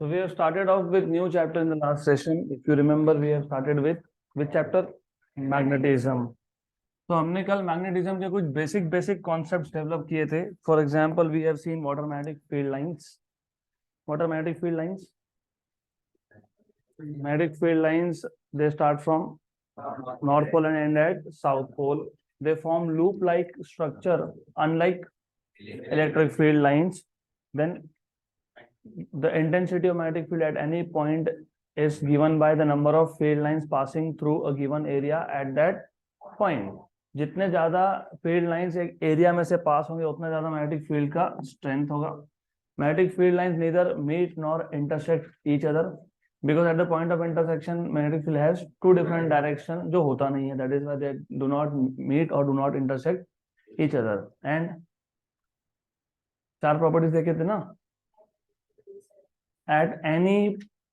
So we have started off with new chapter in the last session. If you remember, we have started with which chapter? Magnetism. तो हमने कल magnetism के कुछ basic concepts develop किए थे. For example we have seen what are magnetic field lines. Magnetic field lines, they start from north pole and end at south pole. They form loop like structure unlike electric field lines. Then the intensity of magnetic field at any point is given by the number of field lines passing through a given area at that point. जितने ज्यादा field lines एक area में से पास होंगे उतना ज्यादा magnetic field का strength होगा. Magnetic field lines neither meet nor intersect each other because at the point of intersection magnetic field has two different direction जो होता नहीं है. that is why they do not meet or do not intersect each other. and चार properties देखे थे ना. at any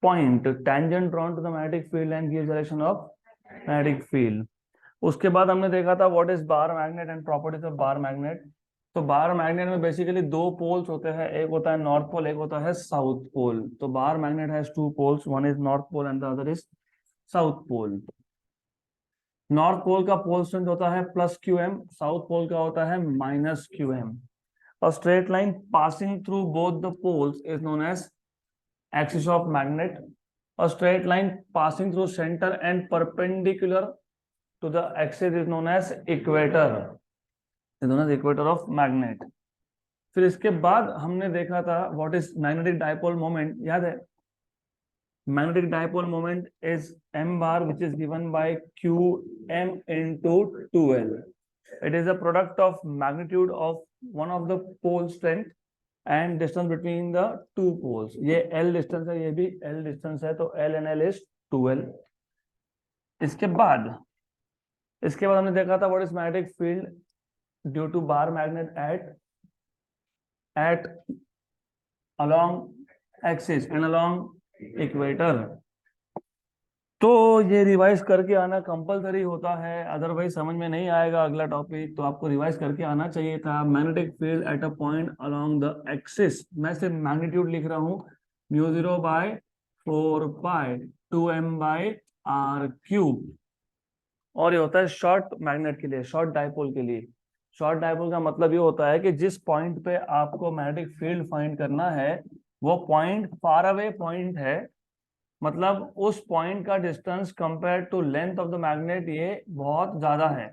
point tangent drawn to the magnetic field line gives direction of magnetic field. उसके बाद हमने देखा था what is bar magnet and properties of bar magnet. तो बार मैग्नेट में बेसिकली दो पोल्स होते हैं, एक होता है नॉर्थ पोल, एक होता है साउथ पोल. तो bar magnet has two poles, one is north pole and the other is south pole. North pole का पोल स्ट्रेंथ होता है प्लस QM, साउथ पोल का होता है minus QM. A straight line passing through both the poles is known as axis of magnet. A straight line passing through center and perpendicular to the axis is known as equator. Is known as equator of magnet. फिर इसके बाद हमने देखा था what is magnetic dipole moment. याद है? Magnetic dipole moment is m bar, which is given by QM into 2L. It is a product of magnitude of one of the pole strength and distance between the two poles. ये L distance है, ये भी L distance है, तो L and L is 2L. इसके बाद हमने देखा था what is magnetic field due to bar magnet at along axis and along equator. तो ये रिवाइज करके आना कंपलसरी होता है, अदरवाइज समझ में नहीं आएगा अगला टॉपिक. तो आपको रिवाइज करके आना चाहिए था. Magnetic field at a point along the axis, मैं सिर्फ मैग्नीट्यूड लिख रहा हूँ, μ0 by 4 pi 2m by r cube. और ये होता है शॉर्ट मैग्नेट के लिए, शॉर्ट डाइपोल के लिए. शॉर्ट डाइपोल का मतलब ये होता है कि जिस पॉइंट पे आपको मैग्नेटिक फील्ड फाइंड करना है वो पॉइंट फार अवे पॉइंट है. मतलब उस पॉइंट का distance compare to length of the magnet ये बहुत ज्यादा है.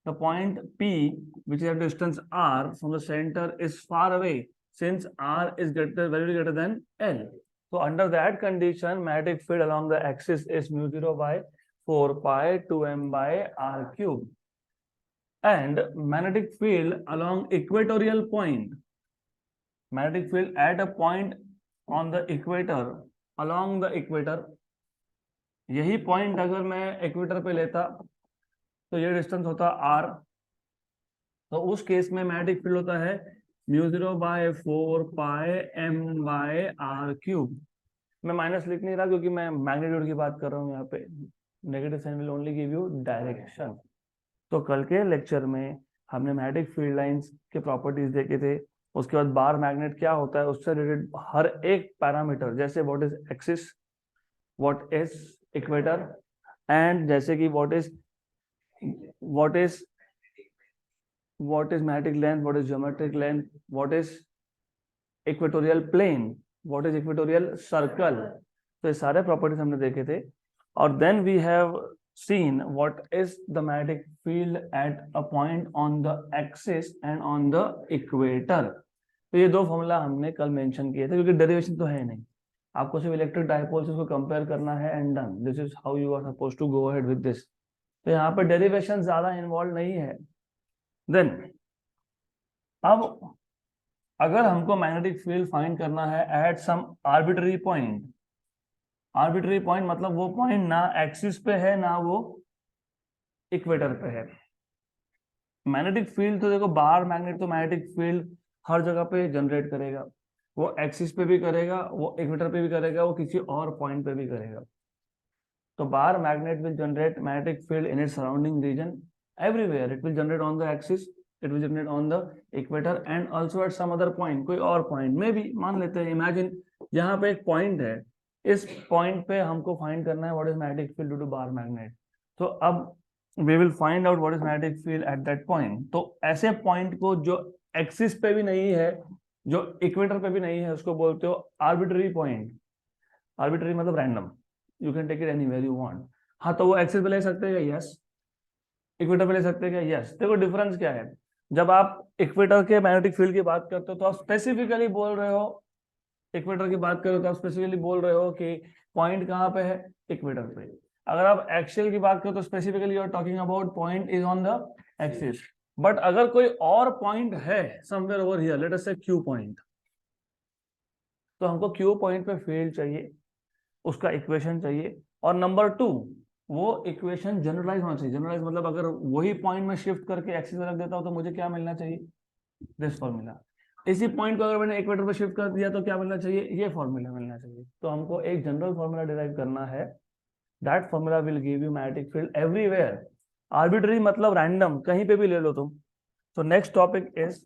The point P which is at distance r from the center is far away since r is very greater than L. So under that condition magnetic field along the axis is μ0 by 4 pi 2m by r cube. And magnetic field along equatorial point, magnetic field at a point on the equator, along the equator, यही point अगर मैं equator पे लेता तो ये distance होता r. तो उस केस में मैग्नेटिक फील्ड होता है μ0 by 4 pi m by r cube. मैं माइनस लिख नहीं रहा क्योंकि मैं मैग्नीट्यूड की बात कर रहा हूँ. यहाँ पे negative sign will only give you direction. तो कल के लेक्चर में हमने मैग्नेटिक फील्ड लाइंस के प्रॉपर्टीज देखे थे. उसके बाद बार मैग्नेट क्या होता है उससे रिलेटेड हर एक पैरामीटर, जैसे what is axis, what is equator, and जैसे कि what is magnetic length, what is geometric length, what is equatorial plane, what is equatorial circle. तो ये सारे प्रॉपर्टीज हमने देखे थे. और then we have seen what is the magnetic field at a point on the axis and on the equator. तो ये दो फॉर्मूला हमने कल मेंशन किए थे क्योंकि डेरिवेशन तो है नहीं, आपको सिर्फ इलेक्ट्रिक डाइपोल्स को कंपेयर करना है and done. This is how you are supposed to go ahead with this. तो यहाँ पर डेरिवेशन ज्यादा इन्वॉल्व नहीं है. देन अब अगर हमको मैग्नेटिक फील्ड फाइंड करना है at some arbitrary point, arbitrary point मतलब वो पॉइंट ना एक्सिस पे है ना वो इक्वेटर पे है. मैग्नेटिक फील्ड तो देखो, बाहर मैग्नेट तो मैग्नेटिक फील्ड हर जगह पे जनरेट करेगा. वो एक्सिस पे भी करेगा, वो इक्वेटर पे भी करेगा, वो किसी और पॉइंट पे भी करेगा. तो बाहर magnet will generate magnetic field in its surrounding region everywhere. It will generate on the axis, it will generate on the equator and also at some other point. कोई और पॉइंट में भी मान लेते हैं, इमेजिन यहाँ पे एक पॉइंट है, इस पॉइंट पे हमको फाइंड करना है what is magnetic field due to bar magnet. तो अब we will find out what is magnetic field at that point. तो ऐसे पॉइंट को जो एक्सिस पे भी नहीं है, जो इक्वेटर पे भी नहीं है, उसको बोलते हो आर्बिट्री पॉइंट। आर्बिट्री मतलब random, you can take it anywhere you want. हाँ, तो वो एक्सिस पे ले सकते हैं क्या? यस। इक्वेटर पे ले सकते हैं क्या? यस। देखो डिफरेंस क्या है, जब आप इक्वेटर के मैग्नेटिक फील्ड की बात करते हो तो आप स्पेसिफिकली बोल रहे हो, इक्वेटर की बात करो तो आप स्पेसिफिकली बोल रहे हो कि पॉइंट कहाँ पे है? इक्वेटर पे। अगर आप एक्सियल की बात करो तो specifically you are talking about point is on the axis. But अगर कोई और पॉइंट है somewhere over here, let us say Q point, तो हमको क्यू पॉइंट पे फील्ड चाहिए, उसका इक्वेशन चाहिए। और नंबर 2, वो इक्वेशन जनरलाइज होना चाहिए। जनरलाइज मतलब अगर वही पॉइंट में शिफ्ट करके एक्सिस में रख देता हूं तो मुझे क्या मिलना चाहिए? This formula. इसी पॉइंट को अगर मैंने इक्वेटर पे शिफ्ट कर दिया तो क्या मिलना चाहिए? ये फॉर्मूला मिलना चाहिए। तो हमको एक जनरल फॉर्मूला डिराइव करना है। That formula will give you magnetic field everywhere. Arbitrary मतलब रैंडम, कहीं पे भी ले लो तुम। तो next topic is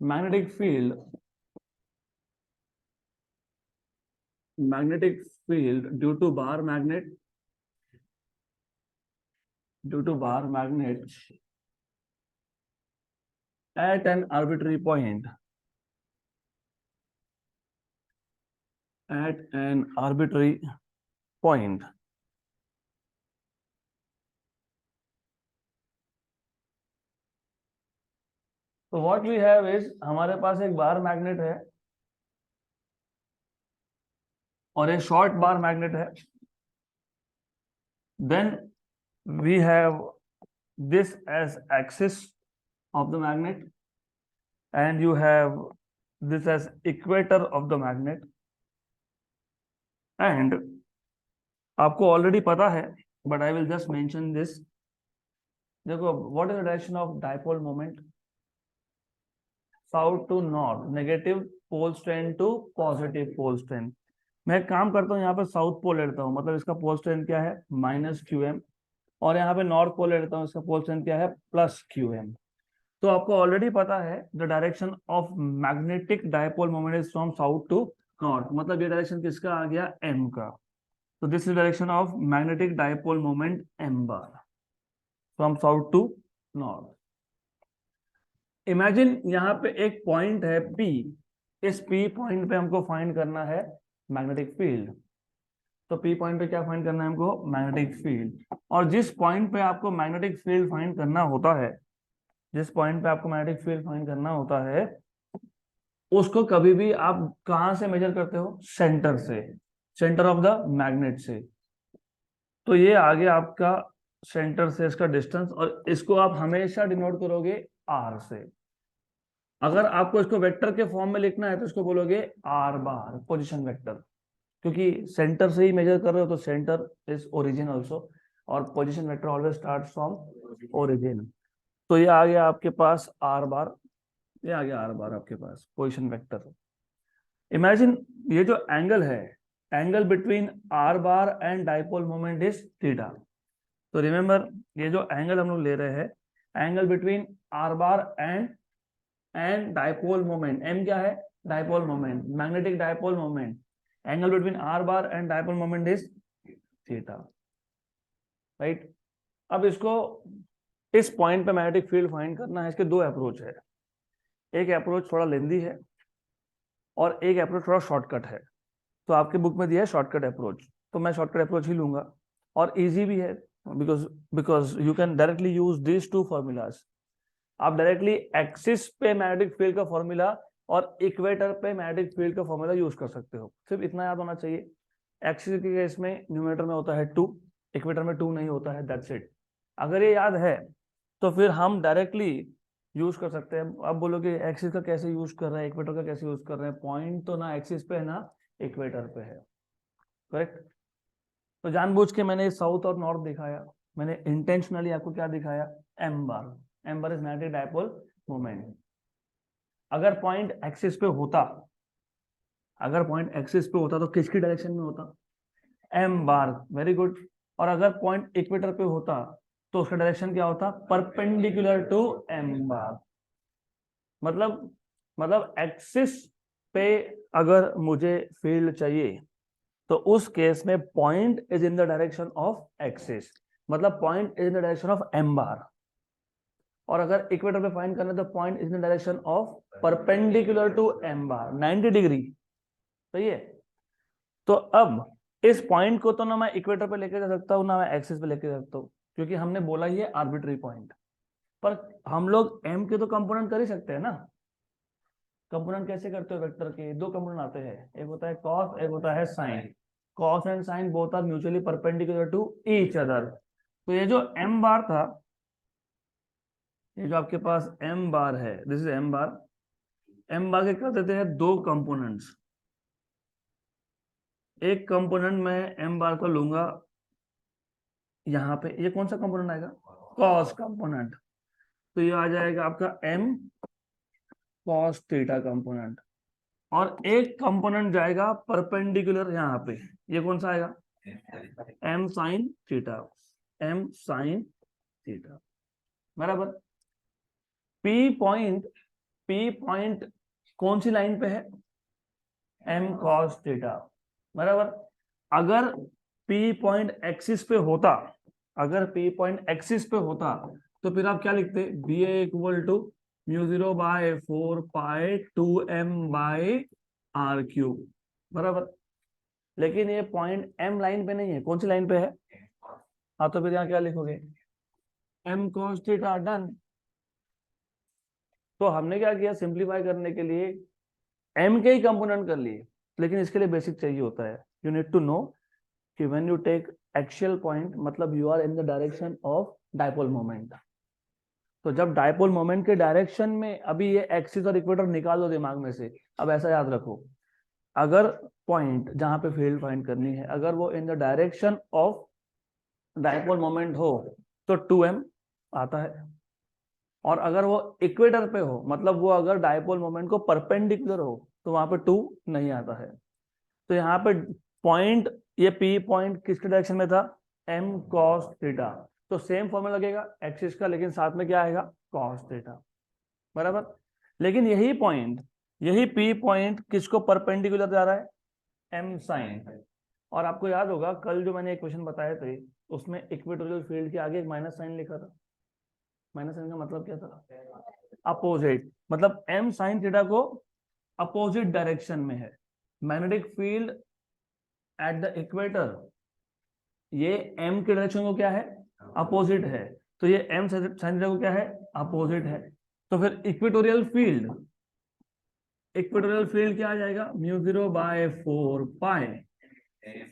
magnetic field. Magnetic field due to bar magnet, due to bar magnet at an arbitrary point, at an arbitrary point। तो what we have is, हमारे पास एक बार मैग्नेट है और एक शॉर्ट बार मैग्नेट है। Then we have this as axis of the magnet and you have this as equator of the magnet। and आपको already पता है but I will just mention this. देखो what is the direction of dipole moment? South to north, negative pole strength to positive pole strength. मैं एक काम करता हूँ, यहाँ पे साउथ पोल लेता हूँ, मतलब इसका पोल स्ट्रेन क्या है? -qm। और यहाँ पे नॉर्थ पोल लेता हूँ, इसका पोल स्ट्रेन क्या है? +qm। तो आपको ऑलरेडी पता है the direction of magnetic dipole moment is from south to north. मतलब ये डायरेक्शन किसका आ गया? m का। तो this is direction of magnetic dipole moment m bar from south to north. Imagine यहाँ पे एक पॉइंट है P। इस P पॉइंट पे हमको फाइंड करना है मैग्नेटिक फील्ड। तो P पॉइंट पे क्या फाइंड करना है हमको? Magnetic field. और जिस पॉइंट पे आपको मैग्नेटिक फील्ड फाइंड करना होता है, जिस पॉइंट पे आपको मैग्नेटिक फील्ड फाइंड करना होता है, उसको कभी भी आप कहां से मेजर करते हो? सेंटर से, सेंटर ऑफ द मैग्नेट से। तो ये आ गया आपका सेंटर से इसका डिस्टेंस, और इसको आप हमेशा डिनोट करोगे r से। अगर आपको इसको वेक्टर के फॉर्म में लिखना है तो इसको बोलोगे r बार, पोजीशन वेक्टर। क्योंकि सेंटर से ही मेजर कर रहे हो तो सेंटर इज ओरिजिन ऑल्सो, और position vector always start from origin. तो ये आ गया आपके पास r बार, ये आ गया r बार आपके पास पोजीशन वेक्टर। इमेजिन ये जो एंगल है, angle between r bar and dipole moment is theta. तो रिमेंबर ये जो एंगल हम लोग ले रहे हैं, angle between r bar and dipole moment, m क्या है? Dipole moment, magnetic dipole moment. Angle between r bar and dipole moment is theta, right. अब इसको इस पॉइंट पे मैग्नेटिक फील्ड फाइंड करना है। इसके दो अप्रोच है, एक अप्रोच थोड़ा लेंदी है और एक अप्रोच थोड़ा शॉर्टकट है। तो आपके बुक में दिया है शॉर्टकट अप्रोच, तो मैं शॉर्टकट अप्रोच ही लूंगा। और इजी भी है because you can directly use this two formulas. आप डायरेक्टली एक्सिस पे मैग्नेटिक फील्ड का फॉर्मूला और इक्वेटर पे मैग्नेटिक फील्ड का फॉर्मूला यूज कर सकते हो। सिर्फ इतना याद होना चाहिए, एक्सिस के केस में न्यूमरेटर में होता है 2, इक्वेटर में 2 नहीं होता है, दैट्स इट। अगर ये याद है तो फिर हम डायरेक्टली यूज कर सकते हैं। अब बोलोगे एक्सिस का कैसे यूज कर रहे हैं, इक्वेटर का कैसे यूज कर रहे हैं? पॉइंट तो ना एक्सिस पे है ना इक्वेटर पे है, करेक्ट। तो जानबूझ के मैंने साउथ और नॉर्थ दिखाया, मैंने इंटेंशनली आपको क्या दिखाया? m bar. m bar is magnetic dipole moment. अगर पॉइंट एक्सिस पे होता, अगर पॉइंट एक्सिस पे होता तो किसकी डायरेक्शन में होता? m बार, वेरी गुड। और अगर पॉइंट इक्वेटर पे होता तो उसका डायरेक्शन क्या होता? परपेंडिकुलर टू m बार। मतलब एक्सिस पे अगर मुझे फील्ड चाहिए तो उस केस में point is in the direction of axis, मतलब point is in the direction of M bar. और अगर इक्वेटर पे फाइंड करना है तो point is in the direction of perpendicular to M bar, 90 degree. सही है। तो अब इस पॉइंट को तो ना मैं इक्वेटर पे लेके जा सकता हूँ ना मैं एक्सिस पे लेके जा सकता हूँ, क्योंकि हमने बोला ही है आर्बिट्री पॉइंट। पर हम लोग एम के तो कंपोनेंट कर ही सकते हैं ना। कंपोनेंट कैसे करते हो वेक्टर के? दो कंपोनेंट आते हैं, एक होता है कॉस, एक होता है sine. Cos and sine both are mutually perpendicular to each other. तो ये जो एम बार था, ये जो आपके पास एम बार है, this is M bar. M bar के कर देते हैं दो कंपोनेंट्स। एक कंपोनेंट मैं एम बार को लूंगा यहाँ पे, ये कौन सा कंपोनेंट आएगा? Cos component. तो ये आ जाएगा आपका एम कॉस थीटा कंपोनेंट। और एक कंपोनेंट जाएगा परपेंडिकुलर यहाँ पे, ये कौन सा आएगा? M sine theta. M sine theta बराबर। पी पॉइंट कौन सी लाइन पे है? एम कॉस थीटा बराबर। अगर पी पॉइंट एक्सिस पे होता, अगर पी पॉइंट एक्सिस पे होता तो फिर आप क्या लिखते? B A equal to mu 0 by 4 pi 2m by R cube बराबर। लेकिन ये पॉइंट एम लाइन पे नहीं है, कौन सी लाइन पे है? हाँ, तो फिर यहाँ क्या लिखोगे? M cos theta. डन। तो हमने क्या किया, सिंप्लीफाई करने के लिए एम के ही कंपोनेंट कर लिए। लेकिन इसके लिए बेसिक चाहिए होता है, यू नीड टू नो कि when you take axial point मतलब you are in the direction of dipole moment. तो जब डायपोल मोमेंट के डायरेक्शन में, अभी ये एक्सिस और इक्वेटर निकाल दो दिमाग में से। अब ऐसा याद रखो, अगर पॉइंट जहां पे फील्ड फाइंड करनी है अगर वो इन the direction of dipole moment हो तो 2m आता है। और अगर वो इक्वेटर पे हो मतलब वो अगर डायपोल मोमेंट को परपेंडिकुलर हो तो वहां पे 2 नहीं आता है। तो यहाँ पे पॉइंट, ये पी पॉइंट किसके डायरेक्शन में था? M cos theta. तो सेम फॉर्मूला लगेगा एक्सिस का, लेकिन साथ में क्या आएगा? कॉस थीटा बराबर। लेकिन यही पी पॉइंट किसको परपेंडिकुलर जा रहा है? M sine. और आपको याद होगा कल जो मैंने एक क्वेश्चन बताए थे उसमें इक्वेटोरियल फील्ड के आगे एक माइनस साइन लिखा था। माइनस साइन का मतलब क्या था? अपोजिट। मतलब एम साइन थीटा को अपोजिट डायरेक्शन में है। Magnetic field at the equator, ये एम के डायरेक्शन को क्या है? अपोजिट है। तो ये एम साइन थीटा को क्या है? अपोजिट है। तो फिर इक्वेटोरियल फील्ड क्या आ जाएगा? Mu 0 by 4 pi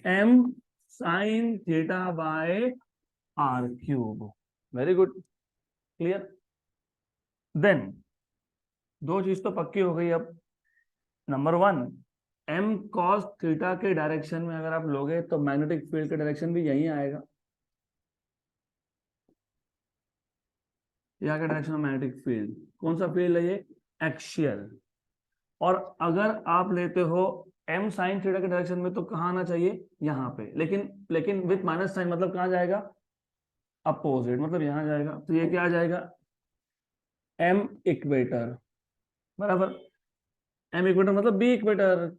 M sine theta by R cube. Very good, clear. Then दो चीज तो पक्की हो गई। अब नंबर 1, एम कॉस थीटा के डायरेक्शन में अगर आप लोगे तो मैग्नेटिक फील्ड का डायरेक्शन भी यही आएगा। यहाँ का डायरेक्शन ऑफ मैग्नेटिक फील्ड कौन सा फील्ड है? ये एक्सियल। और अगर आप लेते हो एम साइन थीटा के डायरेक्शन में तो कहाँ आना चाहिए? यहाँ पे। लेकिन विथ माइनस साइन मतलब कहाँ जाएगा? अपोजिट, मतलब यहाँ जाएगा। तो ये क्या आ जाएगा? एम इक्वेटर बराबर। एम इक्वेटर मतलब बी इक्वेटर।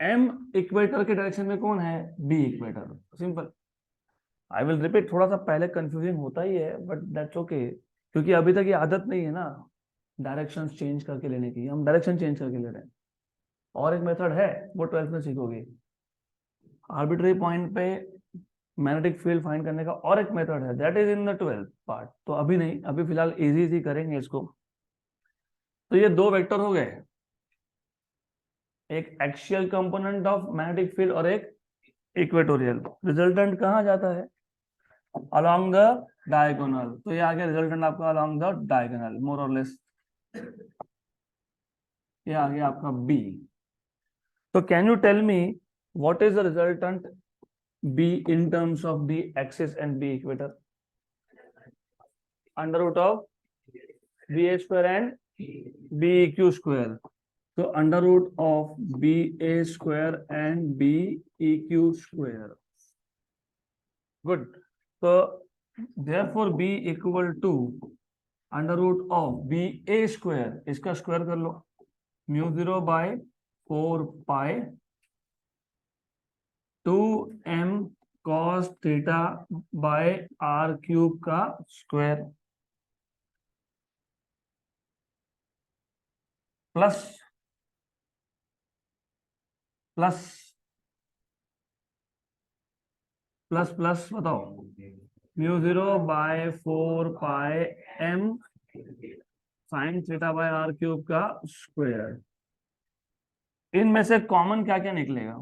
एम इक्वेटर के डायरेक्शन में कौन है? B equator. Simple. I will repeat, थोड़ा सा पहले कंफ्यूजिंग होता ही है बट दैट्स ओके, क्योंकि अभी तक ये आदत नहीं है ना डायरेक्शन चेंज करके लेने की। हम डायरेक्शन चेंज करके ले रहे हैं। और एक मेथड है वो 12th में सीखोगे, आर्बिट्री पॉइंट पे मैग्नेटिक फील्ड फाइंड करने का। और एक मेथड है that is in the 12th part. तो अभी नहीं, अभी फिलहाल इजी इजी करेंगे इसको। तो ये दो वेक्टर हो गए, एक axial component of magnetic field और एक इक्वेटोरियल। रिजल्टेंट कहाँ जाता है? Along the diagonal. तो ये आ गया रिजल्टेंट आपका अलोंग द डायगोनल, मोर और लेस। ये आ गया आपका बी। तो can you tell me what is the resultant B in terms of B axis and B equator? Under root of B A square and B Q square. तो under root of B A square and B E Q square. Good. तो therefore b equal to under root of B A square, इसका square कर लो, mu 0 by 4 pi 2m cos theta by r cube का square plus plus plus plus बताओ mu 0 by 4 pi m sine theta by r cube का square. इनमें से common क्या क्या निकलेगा?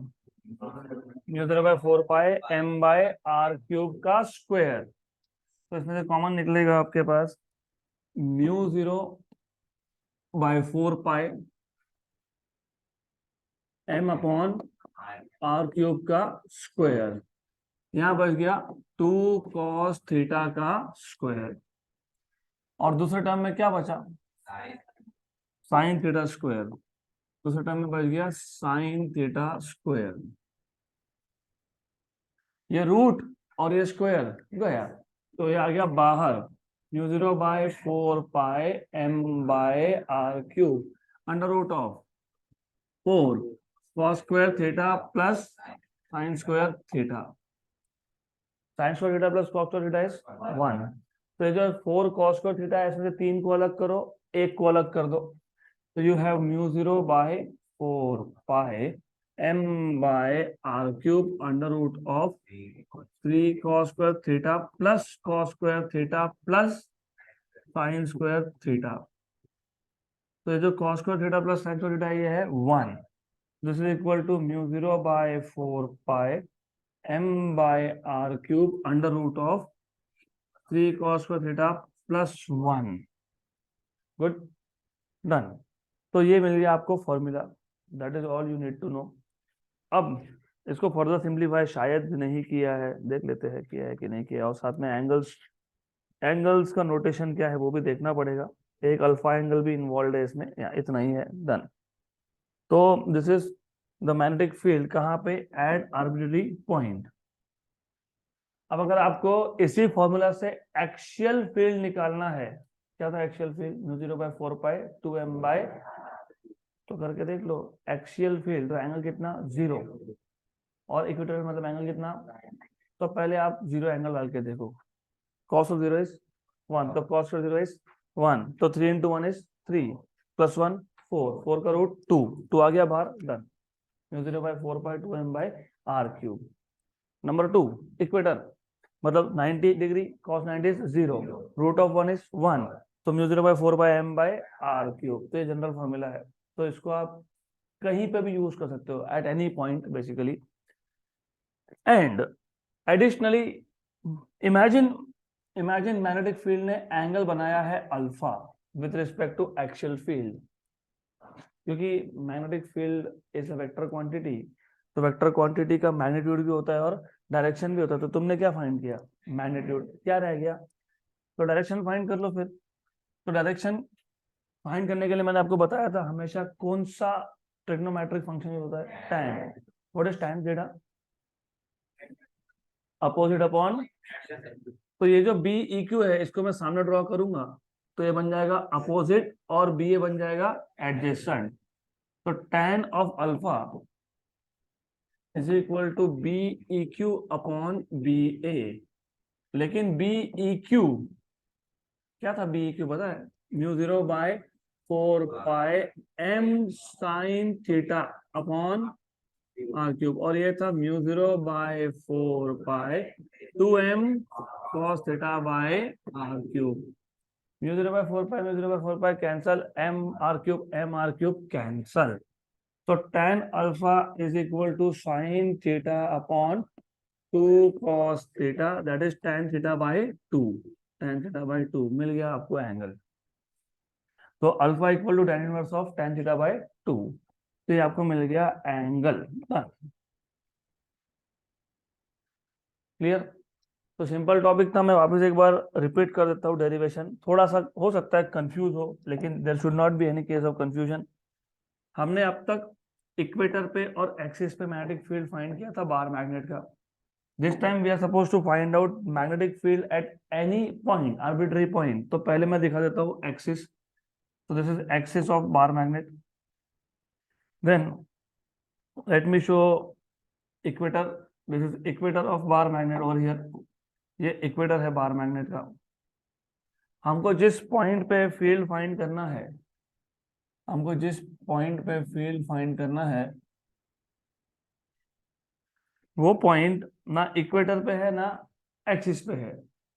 Mu 0 by 4 pi m by r cube का square. तो इसमें से कॉमन निकलेगा आपके पास mu 0 by 4 pi m upon r cube का स्क्वायर। यहां बच गया 2 cos थीटा का स्क्वायर। और दूसरे टर्म में क्या बचा? Sine theta square. दूसरे टर्म में बच गया साइन थीटा स्क्वायर। ये रूट और ये स्क्वायर गया तो ये आ गया बाहर mu 0 by 4 pi m by r cube under root of 4 cos square theta plus sine square theta. Sine square theta plus cos square theta is 1। तो ये जो 4 cos स्क्वायर थीटा है इसमें से 3 को अलग करो, 1 को अलग कर दो। तो you have mu 0 by 4 pi m by r cube under root of 3 cos square theta plus cos square theta plus sine square theta. तो ये जो cos square theta plus sine square theta ये है 1। This is equal to mu 0 by 4 pi m by r cube under root of 3 cos square theta plus 1। Good, done. तो ये मिल गया आपको formula. That is all you need to know. अब इसको further simplify शायद नहीं किया है, देख लेते हैं किया है कि नहीं किया। और साथ में एंगल्स का नोटेशन क्या है वो भी देखना पड़ेगा। एक अल्फा एंगल भी इन्वॉल्व है इसमें, या इतना ही है। डन। तो this is the magnetic field कहाँ पे? At arbitrary point. अब अगर आपको इसी फॉर्मूला से एक्सियल फील्ड निकालना है, क्या था axial field? Mu 0 by 4 pi 2m bye, तो करके देख लो एक्सियल फील्ड। तो एंगल कितना? 0। और इक्वेटोरियल मतलब एंगल कितना? तो पहले आप 0 एंगल डाल के देखो। cos of 0 is 1, तो cos of 0 is 1, तो 3 into 1 is 3 प्लस 1 4, 4 का रूट 2, 2 आ गया बाहर। Done. Mu 0 by 4 pi 2m by r cube. Number 2 equator मतलब 90 degree, cos 90 is 0, root of 1 is 1, तो mu 0 by 4 by m by r cube. तो ये जनरल फॉर्मूला है। तो इसको आप कहीं पे भी यूज कर सकते हो at any point basically. And additionally imagine magnetic field ने एंगल बनाया है alpha with respect to axial field. क्योंकि magnetic field is a vector quantity, तो वेक्टर क्वांटिटी का मैग्नीट्यूड भी होता है और डायरेक्शन भी होता है। तो तुमने क्या फाइंड किया? मैग्नीट्यूड। क्या रह गया? तो डायरेक्शन फाइंड कर लो फिर। तो डायरेक्शन फाइंड करने के लिए मैंने आपको बताया था हमेशा कौन सा ट्रिग्नोमेट्रिक फंक्शन यूज होता है? tan। What is tan theta? Opposite upon. तो ये जो बी ई क्यू है इसको मैं सामने ड्रॉ करूंगा तो ये बन जाएगा अपोजिट और बी ए बन जाएगा एडजेसेंट। तो tan of alpha is equal to B E Q upon B A. लेकिन बी ई क्यू क्या था? बी ई क्यू पता है? Mu 0 by 4 pi m sine theta upon r cube. और ये था mu 0 by 4 pi 2m cos theta by r cube. Mu 0 by 4 pi, mu 0 by 4 pi cancel, m r cube cancel. तो tan alpha is equal to sine theta upon 2 cos theta, that is tan theta by 2। tan theta by 2 मिल गया आपको angle. तो alpha equal to tan inverse of tan theta by 2। तो ये आपको मिल गया एंगल। क्लियर? तो सिंपल टॉपिक था। मैं वापस एक बार रिपीट कर देता हूँ। डेरिवेशन थोड़ा सा हो सकता है कंफ्यूज हो, लेकिन there should not be any case of confusion. हमने अब तक इक्वेटर पे और एक्सिस पे मैग्नेटिक फील्ड फाइंड किया था बार मैग्नेट का। This time we are suppose to find out magnetic field at any point, arbitrary point. तो पहले मैं दिखा देता हूँ एक्सिस। तो this is axis of bar magnet. Then let me show equator, this is equator of bar magnet over here, ये equator है bar magnet का। हमको जिस पॉइंट पे फील्ड फाइंड करना है, हमको जिस पॉइंट पे फील्ड फाइंड करना है, वो पॉइंट ना इक्वेटर पे है ना एक्सिस पे है,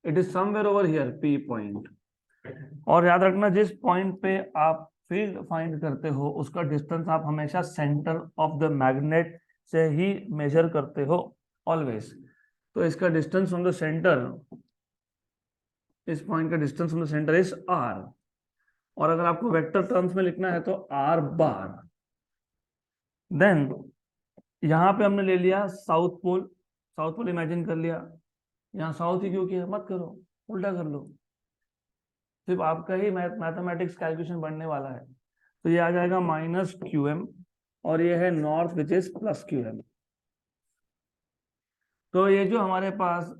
it is somewhere over here, P point. और याद रखना, जिस पॉइंट पे आप फील्ड फाइंड करते हो उसका डिस्टेंस आप हमेशा सेंटर ऑफ द मैग्नेट से ही मेजर करते हो, ऑलवेज। तो इसका डिस्टेंस फ्रॉम द सेंटर, इस पॉइंट का distance from the centre is R. और अगर आपको वेक्टर टर्म्स में लिखना है तो आर बार। देन यहाँ पे हमने ले लिया south pole, south pole imagine कर लिया। यहाँ साउथ ही क्यों किया, मत करो, उल्टा कर लो, सिर्फ आपका ही मैथमेटिक्स कैलकुलेशन बढ़ने वाला है। तो ये आ जाएगा माइनस क्यू एम, और ये है north which is plus Q M. तो ये जो हमारे पास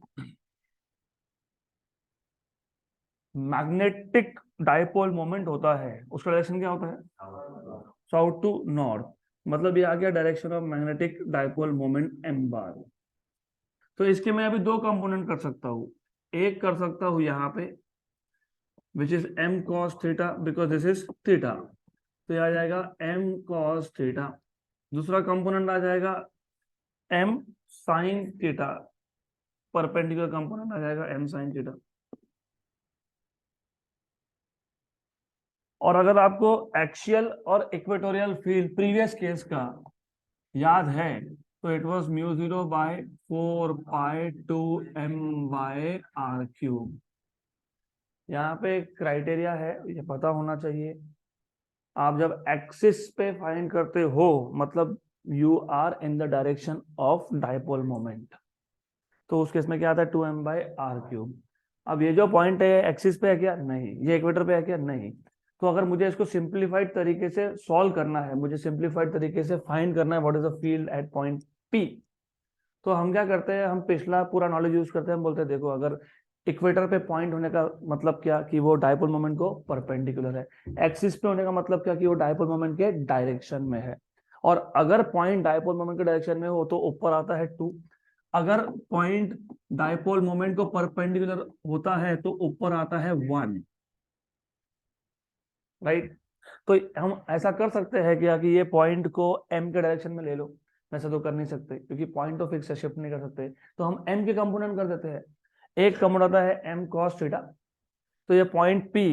मैग्नेटिक डाइपोल मोमेंट होता है उसका डायरेक्शन क्या होता है, साउथ टू नॉर्थ। मतलब ये आ गया direction of magnetic dipole moment M bar. तो इसके मैं अभी दो कंपोनेंट कर सकता हूँ, एक कर सकता हूँ यहाँ पे which is m cos theta because this is theta, तो ये आ जाएगा m cos थीटा। दूसरा कंपोनेंट आ जाएगा m sin theta, perpendicular component आ जाएगा m sin थीटा। और अगर आपको एक्सियल और इक्वेटोरियल फील्ड प्रीवियस केस का याद है तो it was mu 0 by 4 pi 2 m by r cube. यहाँ पे क्राइटेरिया है, ये पता होना चाहिए, आप जब एक्सिस पे फाइंड करते हो मतलब you are in the direction of dipole moment, तो उस केस में क्या आता है 2m बाय आर क्यूब। अब ये जो पॉइंट है एक्सिस पे है क्या, नहीं। ये इक्वेटर पे है क्या, नहीं। तो अगर मुझे इसको सिंप्लीफाइड तरीके से सॉल्व करना है, मुझे सिंप्लीफाइड तरीके से फाइंड करना है what is the field at point P, तो हम क्या करते हैं, हम पिछला पूरा नॉलेज यूज करते हैं। हम बोलते हैं देखो, अगर इक्वेटर पे पॉइंट होने का मतलब क्या कि वो डाइपोल मोमेंट को परपेंडिकुलर है, एक्सिस पे होने का मतलब क्या कि वो डाइपोल मोमेंट के डायरेक्शन में है। और अगर पॉइंट डाइपोल मोमेंट के डायरेक्शन में हो तो ऊपर आता है 2, अगर पॉइंट डाइपोल मोमेंट को परपेंडिकुलर होता है तो ऊपर आता है 1, राइट। तो हम ऐसा कर सकते हैं क्या कि ये पॉइंट को m के डायरेक्शन में ले लो, वैसे तो कर नहीं सकते क्योंकि पॉइंट तो फिक्स है, शिफ्ट नहीं कर सकते। तो हम m के कंपोनेंट कर देते हैं। एक कंपोनेंट आता है m cos थीटा, तो ये पॉइंट p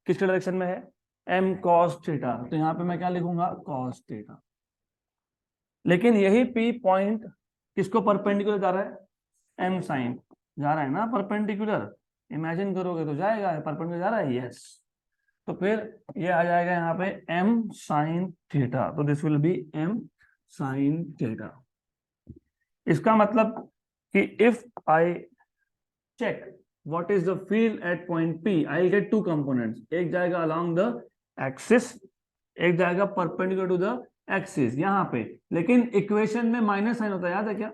किसके डायरेक्शन में है, m cos थीटा, तो यहाँ पे मैं क्या लिखूंगा cos थीटा। लेकिन यही p पॉइंट किसको परपेंडिकुलर जा रहा है, m sin जा रहा है ना परपेंडिकुलर, इमेजिन करोगे तो जाएगा, परपेंडिकुलर जा रहा है, यस। तो फिर ये आ जाएगा यहाँ पे m sin थीटा, तो this will be m sin theta. इसका मतलब कि if I check what is the field at point P, I will get two components, एक जाएगा अलोंग द एक्सिस, एक जाएगा परपेंडिकुलर टू द एक्सिस यहाँ पे। लेकिन इक्वेशन में माइनस साइन होता है, याद है क्या,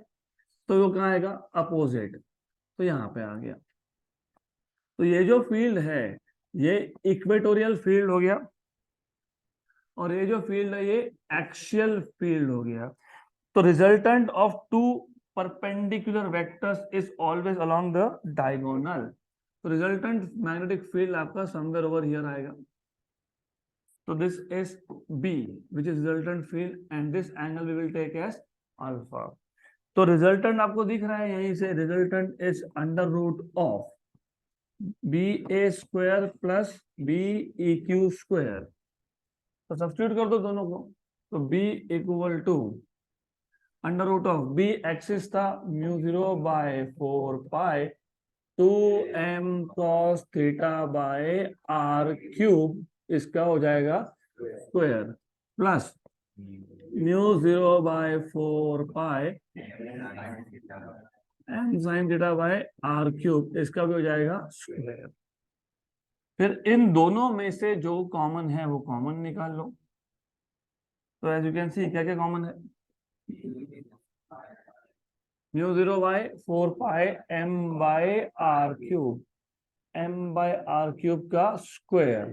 तो वो कहाँ आएगा, अपोजिट, तो यहाँ पे आ गया। तो ये जो फील्ड है ये इक्वेटोरियल फील्ड हो गया, और ये जो फील्ड है ये एक्सियल फील्ड हो गया। तो resultant of two perpendicular vectors is always along the diagonal. तो रिजल्टेंट मैग्नेटिक फील्ड आपका समवेयर ओवर हियर आएगा। तो this is B which is resultant field and this angle we will take as alpha. तो resultant आपको दिख रहा है यहीं से, resultant is under root of B A square plus B E Q square. तो सब्स्टिट्यूट कर दो दोनों को, तो b equal to under root of b axis था mu 0 by 4 pi 2m cos theta by r cube, इसका हो जाएगा square, plus mu 0 by 4 pi m sin theta by r cube, इसका भी हो जाएगा स्क्वायर। फिर इन दोनों में से जो कॉमन है वो कॉमन निकाल लो। तो एज यू कैन सी क्या क्या कॉमन है, mu 0 by 4 pi m by r cube, m by r cube का स्क्वायर।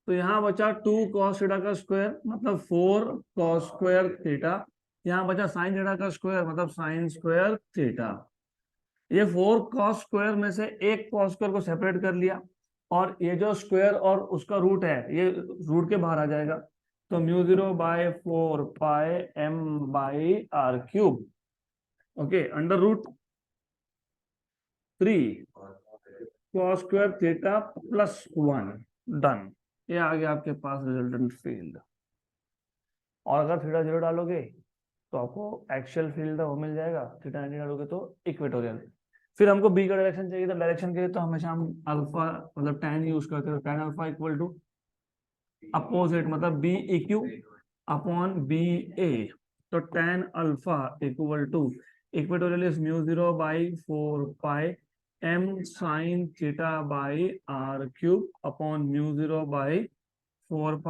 तो यहाँ बचा 2 cos थीटा का स्क्वायर, मतलब 4 cos स्क्वायर थीटा यहाँ बचा साइन थीटा का स्क्वायर, मतलब साइन स्क्वायर थीटा। ये 4 कॉस स्क्वायर में से एक कॉस स्क्वायर को सेपरेट कर लिया, और ये जो स्क्वायर और उसका रूट है ये रूट के बाहर आ जाएगा। तो μ0/4πm/r³, okay, under root 3 cos square theta +1, done. ये आ गया आपके पास रिजल्टेंट फील्ड। और अगर थीटा 0 डालोगे तो आपको एक्सियल फील्ड वो मिल जाएगा, थीटा 90 डालोगे तो इक्वेटोरियल। फिर हमको बी का डायरेक्शन चाहिए, तो डायरेक्शन के लिए तो हमेशा हम अल्फा मतलब tan यूज करते हैं। tan alpha equal to opposite, मतलब B A Q upon B A. तो tan alpha equal to equatorial is μ0/4π m sin theta by r³ upon μ0/4π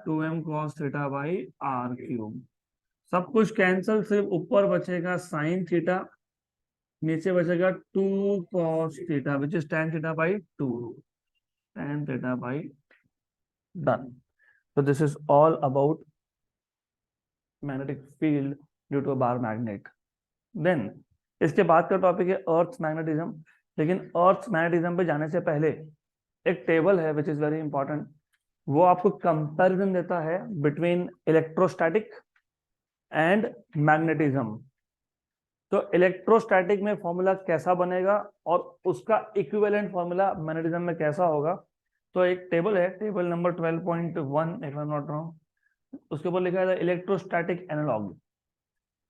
2m cos theta by r³। सब कुछ cancel, सिर्फ ऊपर बचेगा sine theta, नीचे बचेगा 2 cos theta which is tan theta by 2, tan theta by, done. So this is all about magnetic field due to a bar magnet. Then इसके बाद का टॉपिक है अर्थ मैग्नेटिज्म। लेकिन अर्थ मैग्नेटिज्म पे जाने से पहले एक टेबल है विच इज वेरी इंपॉर्टेंट। वो आपको कंपैरिजन देता है बिटवीन इलेक्ट्रोस्टैटिक एंड मैग्नेटिज्म। तो इलेक्ट्रोस्टैटिक में फॉर्मूला कैसा बनेगा और उसका इक्विवेलेंट फॉर्मूला मैग्नेटिज्म में कैसा होगा। तो एक टेबल है, table number 12.1 if I am not wrong, उसके ऊपर लिखा है इलेक्ट्रोस्टैटिक एनालॉग।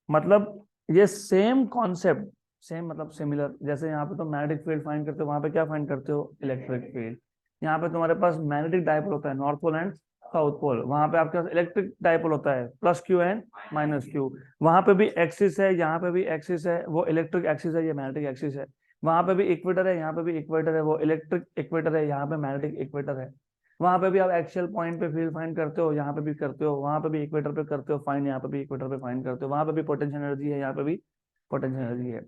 मतलब ये सेम कॉन्सेप्ट, सेम मतलब सिमिलर। जैसे यहाँ पे तो मैग्नेटिक फील्ड फाइंड करते हो, वहां पे क्या फाइंड करते हो, इलेक्ट्रिक फील्ड। यहाँ पे तुम्हारे पास मैग्नेटिक डायपोल होता है, north pole and south pole, वहां पे आपके पास इलेक्ट्रिक डायपोल होता है, +q एंड -q। वहां पे भी एक्सिस है, यहाँ पे भी एक्सिस है, वो इलेक्ट्रिक एक्सिस है, ये मैग्नेटिक एक्सिस है। वहां पे भी इक्वेटर है, यहाँ पे भी इक्वेटर है, वो इलेक्ट्रिक इक्वेटर है, यहाँ पे मैग्नेटिक इक्वेटर है। वहां पे भी आप एक्सियल पॉइंट पे फील्ड फाइंड करते हो, यहाँ पे भी करते हो, वहां पे भी इक्वेटर पे करते हो फाइंड, यहाँ पे भी इक्वेटर पे फाइंड करते हो। वहां पे भी पोटेंशियल एनर्जी है, यहाँ पे भी पोटेंशियल एनर्जी है।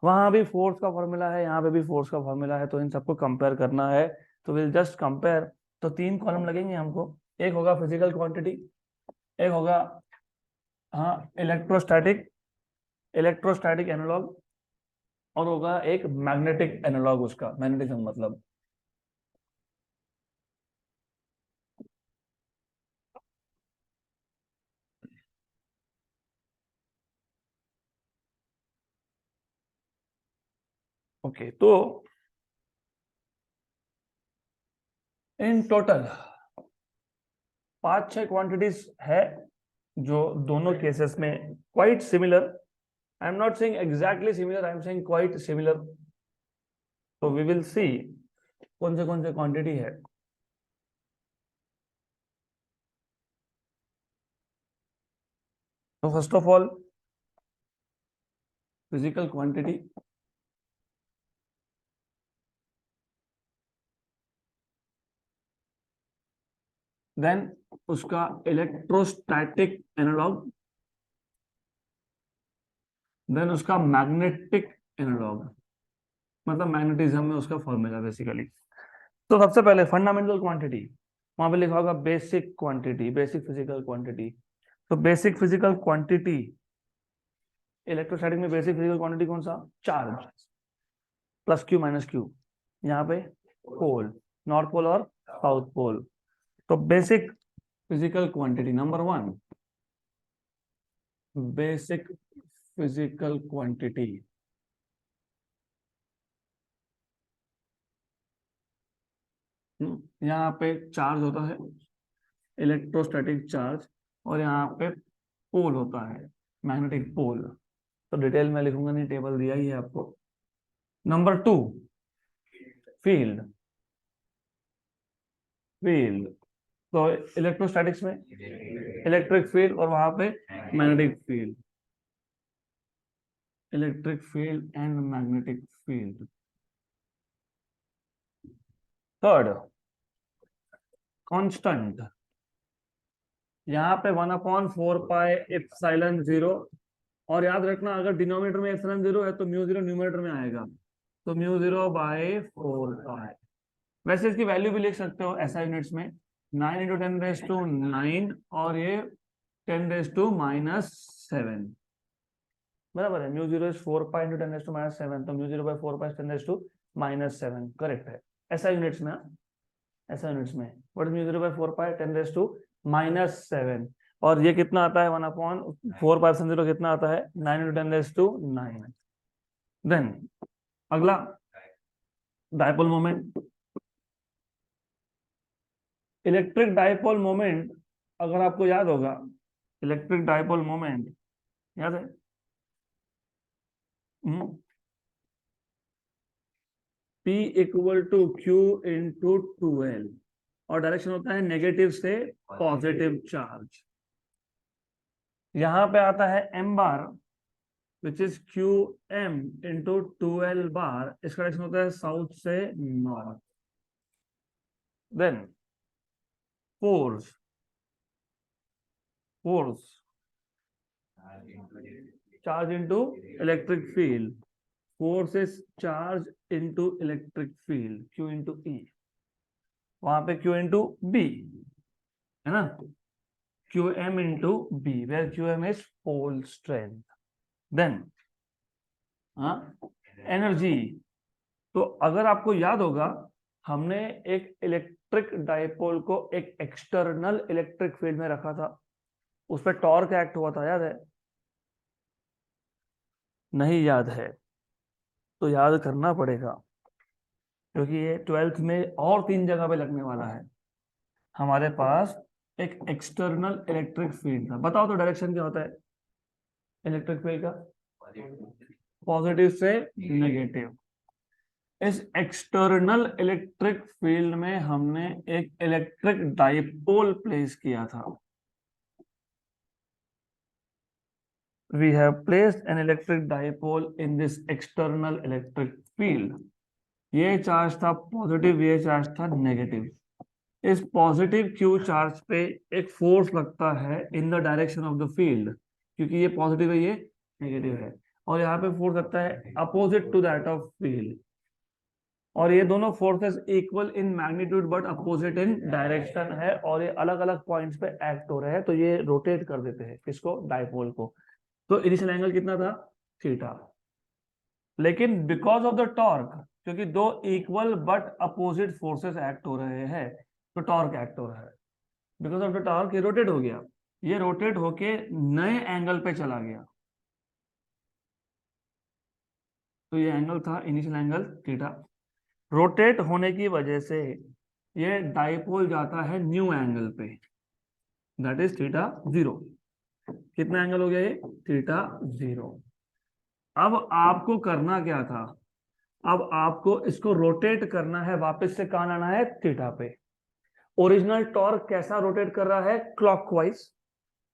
वहां भी फोर्स का फॉर्मूला है, यहाँ पे भी फोर्स का फॉर्मूला है। तो इन सबको कंपेयर करना है, तो विल जस्ट कंपेयर। तो 3 कॉलम लगेंगे हमको। एक होगा फिजिकल क्वांटिटी, एक होगा हाँ इलेक्ट्रोस्टैटिक, इलेक्ट्रोस्टैटिक एनालॉग, और होगा एक मैग्नेटिक एनालॉग, उसका मैग्नेटिज्म मतलब। ओके, तो इन टोटल 5-6 क्वांटिटीज है जो दोनों केसेस में quite similar. I am not saying exactly similar, I am saying quite similar. तो वी विल सी कौन से क्वांटिटी है। तो first of all physical quantity, then उसका इलेक्ट्रोस्टैटिक एनालॉग, देन उसका मैग्नेटिक एनालॉग, मतलब मैग्नेटिज्म में उसका फॉर्मूला बेसिकली। तो सबसे पहले फंडामेंटल क्वांटिटी, वहां पे लिखा होगा basic quantity, basic physical quantity. तो बेसिक फिजिकल क्वांटिटी इलेक्ट्रोस्टैटिक में, बेसिक फिजिकल क्वांटिटी कौन सा, चार्ज, +q -q। यहाँ पे पोल, नॉर्थ पोल और साउथ पोल। तो basic physical quantity number 1, basic physical quantity, यहाँ पे चार्ज होता है, इलेक्ट्रोस्टैटिक चार्ज, और यहाँ पे पोल होता है, मैग्नेटिक पोल। तो डिटेल में लिखूंगा नहीं, टेबल दिया ही है आपको। Number 2, field, field. तो इलेक्ट्रोस्टैटिक्स में इलेक्ट्रिक फील्ड, और वहां पे magnetic field, electric field and magnetic field. Third, constant, यहाँ पे 1/4πε0। और याद रखना, अगर डिनोमिनेटर में ε0 है तो μ0 न्यूमरेटर में आएगा, तो μ0/4π। वैसे इसकी वैल्यू भी लिख सकते हो ऐसा यूनिट्स में, 9 × 10⁻⁹ और ये 10⁻⁷ बराबर है। म्यू 0 इज 4 पाई इंटू 10⁻⁷, तो म्यू 0 बाई 4 पाई 10⁻⁷ करेक्ट है। ऐसा यूनिट्स में, ऐसा यूनिट्स में व्हाट इज म्यू 0 बाई 4 पाई 10⁻⁷, और ये कितना आता है 1/4 पाई 0 कितना आता है 9 इंटू 10⁹। देन अगला dipole moment. Electric dipole moment अगर आपको याद होगा, इलेक्ट्रिक डायपोल मोमेंट याद है, P equal to Q into 2L, और डायरेक्शन होता है नेगेटिव से पॉजिटिव चार्ज। यहां पे आता है m bar which is QM into 2L bar, इसका डायरेक्शन होता है साउथ से north. Then force, force charge into electric field, force is charge into electric field Q into E, वहां पे Q इंटू B है ना, QM into B, where QM is pole strength. Then energy, तो अगर आपको याद होगा हमने एक इलेक्ट्रिक डायपोल को एक एक्सटर्नल इलेक्ट्रिक फील्ड में रखा था, उस पर टॉर्क एक्ट हुआ था, याद है? नहीं याद है तो याद करना पड़ेगा, क्योंकि ये 12th में और 3 जगह पे लगने वाला है। हमारे पास एक एक्सटर्नल इलेक्ट्रिक फील्ड था, बताओ तो डायरेक्शन क्या होता है इलेक्ट्रिक फील्ड का? पॉजिटिव से नेगेटिव। इस एक्सटर्नल इलेक्ट्रिक फील्ड में हमने एक इलेक्ट्रिक डाइपोल प्लेस किया था। We have placed an electric dipole in this external electric field. ये चार्ज था पॉजिटिव, ये चार्ज था नेगेटिव। इस पॉजिटिव Q चार्ज पे एक फोर्स लगता है इन the direction of the field, क्योंकि ये पॉजिटिव है ये नेगेटिव है, और यहाँ पे फोर्स लगता है opposite to that of field, और ये दोनों forces equal in magnitude but opposite in direction है, और ये अलग अलग पॉइंट्स पे एक्ट हो रहे हैं, तो ये रोटेट कर देते हैं किसको? डाइपोल को। तो इनिशियल एंगल कितना था? थीटा। लेकिन बिकॉज ऑफ द टॉर्क, क्योंकि दो equal but opposite forces act हो रहे हैं, तो टॉर्क एक्ट हो रहा है। बिकॉज ऑफ द टॉर्क ये रोटेट हो गया, ये रोटेट होके नए एंगल पे चला गया, तो ये एंगल था इनिशियल एंगल थीटा। रोटेट होने की वजह से ये डाइपोल जाता है न्यू एंगल पे, दैट इज थीटा 0। कितना एंगल हो गया ये? थीटा 0। अब आपको करना क्या था? अब आपको इसको रोटेट करना है, वापस से कहां लाना है? थीटा पे। ओरिजिनल टॉर्क कैसा रोटेट कर रहा है? क्लॉकवाइज,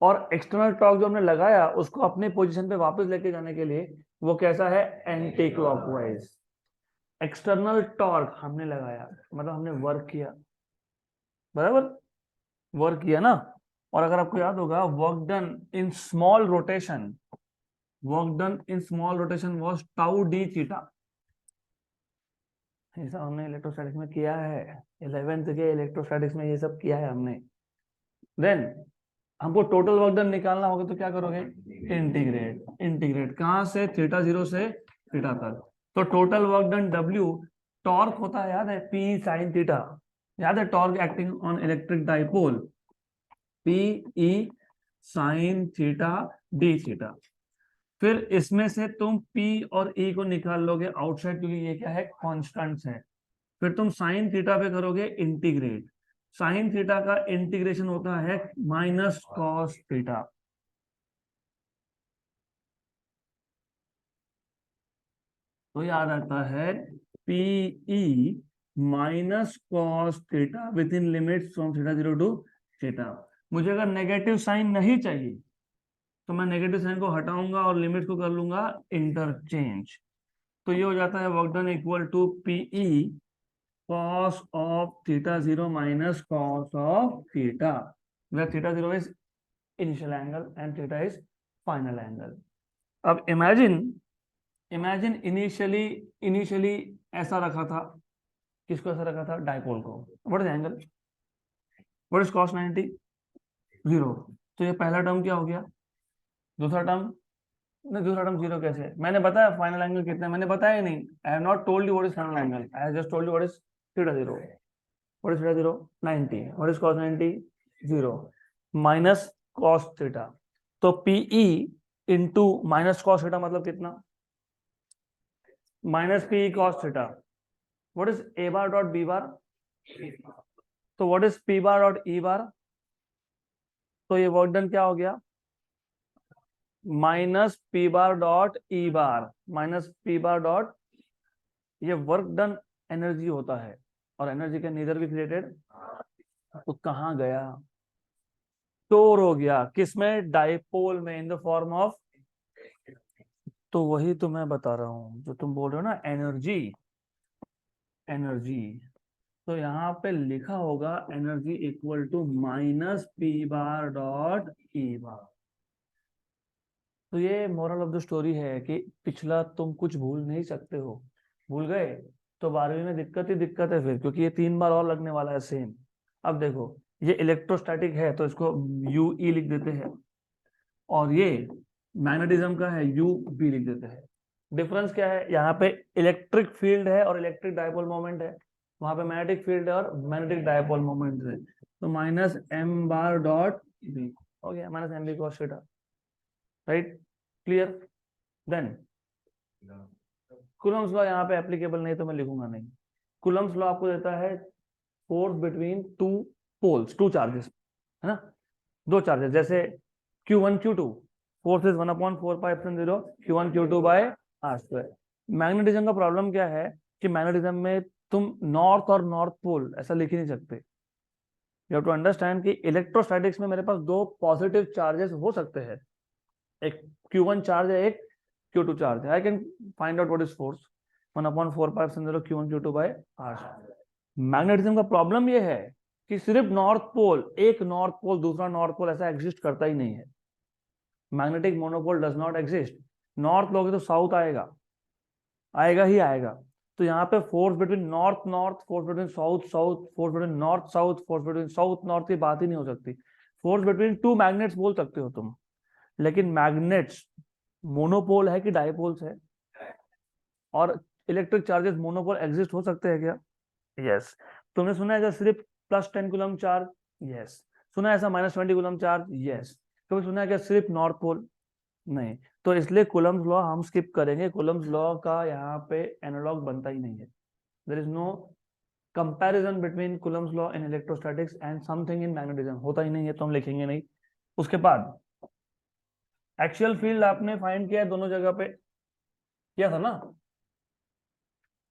और एक्सटर्नल टॉर्क जो हमने लगाया उसको अपने पोजीशन पे वापस लेके जाने के लिए वो कैसा है? Anti clockwise. एक्सटर्नल टॉर्क हमने लगाया, मतलब हमने वर्क किया, बराबर वर्क किया ना। और अगर आपको याद होगा work done in small rotation, work done in small rotation was tau D theta. ऐसा हमने इलेक्ट्रोस्टैटिक्स में किया है, 11th के इलेक्ट्रोस्टैटिक्स में ये सब किया है हमने। देन हमको टोटल वर्क डन निकालना होगा, तो क्या करोगे? इंटीग्रेट। इंटीग्रेट कहां से? थीटा 0 से थीटा तक। तो total work done W torque होता है, याद है? P sin थीटा, याद है? Torque acting on electric dipole, P E sin theta D theta. फिर इसमें से तुम P और E को निकाल लोगे आउटसाइड, क्योंकि ये क्या है? कॉन्स्टेंट्स है। फिर तुम साइन थीटा पे करोगे इंटीग्रेट। साइन थीटा का इंटीग्रेशन होता है माइनस कॉस थीटा। तो याद आता है PE minus cos theta within limits from theta 0 to theta. मुझे अगर नेगेटिव साइन नहीं चाहिए तो मैं नेगेटिव साइन को हटाऊंगा और लिमिट को कर लूंगा इंटरचेंज। तो ये हो जाता है work done equal to PE cos of theta 0 minus cos of theta, where theta 0 is initial angle and theta is final angle. अब इमेजिन इनिशियली ऐसा रखा था, किसको ऐसा रखा था? डाइपोल को। What is angle? What is cos 90? 0। तो ये पहला टर्म क्या हो गया, दूसरा टर्म नहीं, दूसरा टर्म जीरो कैसे है? मैंने बताया फाइनल एंगल कितना है, मैंने बताया ही नहीं। I have not told you what is final angle, I have just told you what is theta zero. What is theta zero? 90। What is cos 90? Zero minus cos theta. तो PE into minus cos theta मतलब कितना? Minus PE cos theta. What is A bar dot B bar? तो what is P bar dot E bar? तो ये work done क्या हो गया? Minus P bar dot E बार, minus P bar dot, ये work done energy होता है, और एनर्जी का नीदर भी क्रिएटेड, तो कहाँ गया? स्टोर हो गया किसमें? डाइपोल में, इन द फॉर्म ऑफ, तो वही तो मैं बता रहा हूं जो तुम बोल रहे हो ना, एनर्जी। एनर्जी तो यहाँ पे लिखा होगा energy equal to minus P bar dot E bar. तो ये मोरल ऑफ द स्टोरी है कि पिछला तुम कुछ भूल नहीं सकते हो, भूल गए तो 12वीं में दिक्कत ही दिक्कत है फिर, क्योंकि ये 3 बार और लगने वाला है सेम। अब देखो, ये इलेक्ट्रोस्टैटिक है तो इसको यू ई लिख देते हैं, और ये मैग्नेटिज्म का है यू बी लिख देते हैं। डिफरेंस क्या है? यहाँ पे इलेक्ट्रिक फील्ड है और इलेक्ट्रिक डायपोल मोमेंट है, वहां पे मैग्नेटिक फील्ड है और मैग्नेटिक डायपोल मोमेंट है। तो minus M bar dot B हो गया, minus M B cos theta. Right, clear? Then Coulomb's law यहाँ पे एप्लीकेबल नहीं तो मैं लिखूंगा नहीं। कूलम्स लॉ आपको देता है force between two poles, two charges, है ना, दो चार्जेस, जैसे Q1 Q2, force is 1/4πε0 Q1 Q2 by R square. Magnetism का प्रॉब्लम क्या है कि मैग्नेटिज्म में तुम नॉर्थ और नॉर्थ पोल ऐसा लिख ही नहीं सकते। यू हैव टू अंडरस्टैंड कि इलेक्ट्रोस्टैटिक्स में मेरे पास दो पॉजिटिव चार्जेस हो सकते हैं, एक Q1 चार्ज है, एक Q2 चार्ज है। I can find out what is force 1/4πε0 Q1 Q2 by R. Magnetism का प्रॉब्लम यह है कि सिर्फ नॉर्थ पोल, एक नॉर्थ पोल दूसरा नॉर्थ पोल ऐसा एग्जिस्ट करता ही नहीं है। Magnetic monopole does not exist. North लोगे तो साउथ आएगा, आएगा ही आएगा। तो यहाँ पे force between north north, force between south south, force between north south, force between south north की बात ही नहीं हो सकती। फोर्स बिटवीन टू मैग्नेट्स बोल सकते हो तुम, लेकिन मैग्नेट्स मोनोपोल है कि डाइपोल्स है? और इलेक्ट्रिक चार्जेस मोनोपोल एग्जिस्ट हो सकते हैं क्या? यस। तुमने सुना है सिर्फ +10 कूलम चार्ज? यस। सुना है ऐसा -20 कूलम चार्ज? यस। कभी सुना है क्या सिर्फ नॉर्थ पोल? नहीं। तो इसलिए कूलम्स लॉ हम स्किप करेंगे, कूलम्स लॉ का यहाँ पे एनालॉग बनता ही नहीं है। There is no comparison between Coulomb's law in electrostatics and something in magnetism, होता ही नहीं है, तो हम लिखेंगे नहीं। उसके बाद एक्सियल फील्ड आपने फाइंड किया है दोनों जगह पे, किया था ना,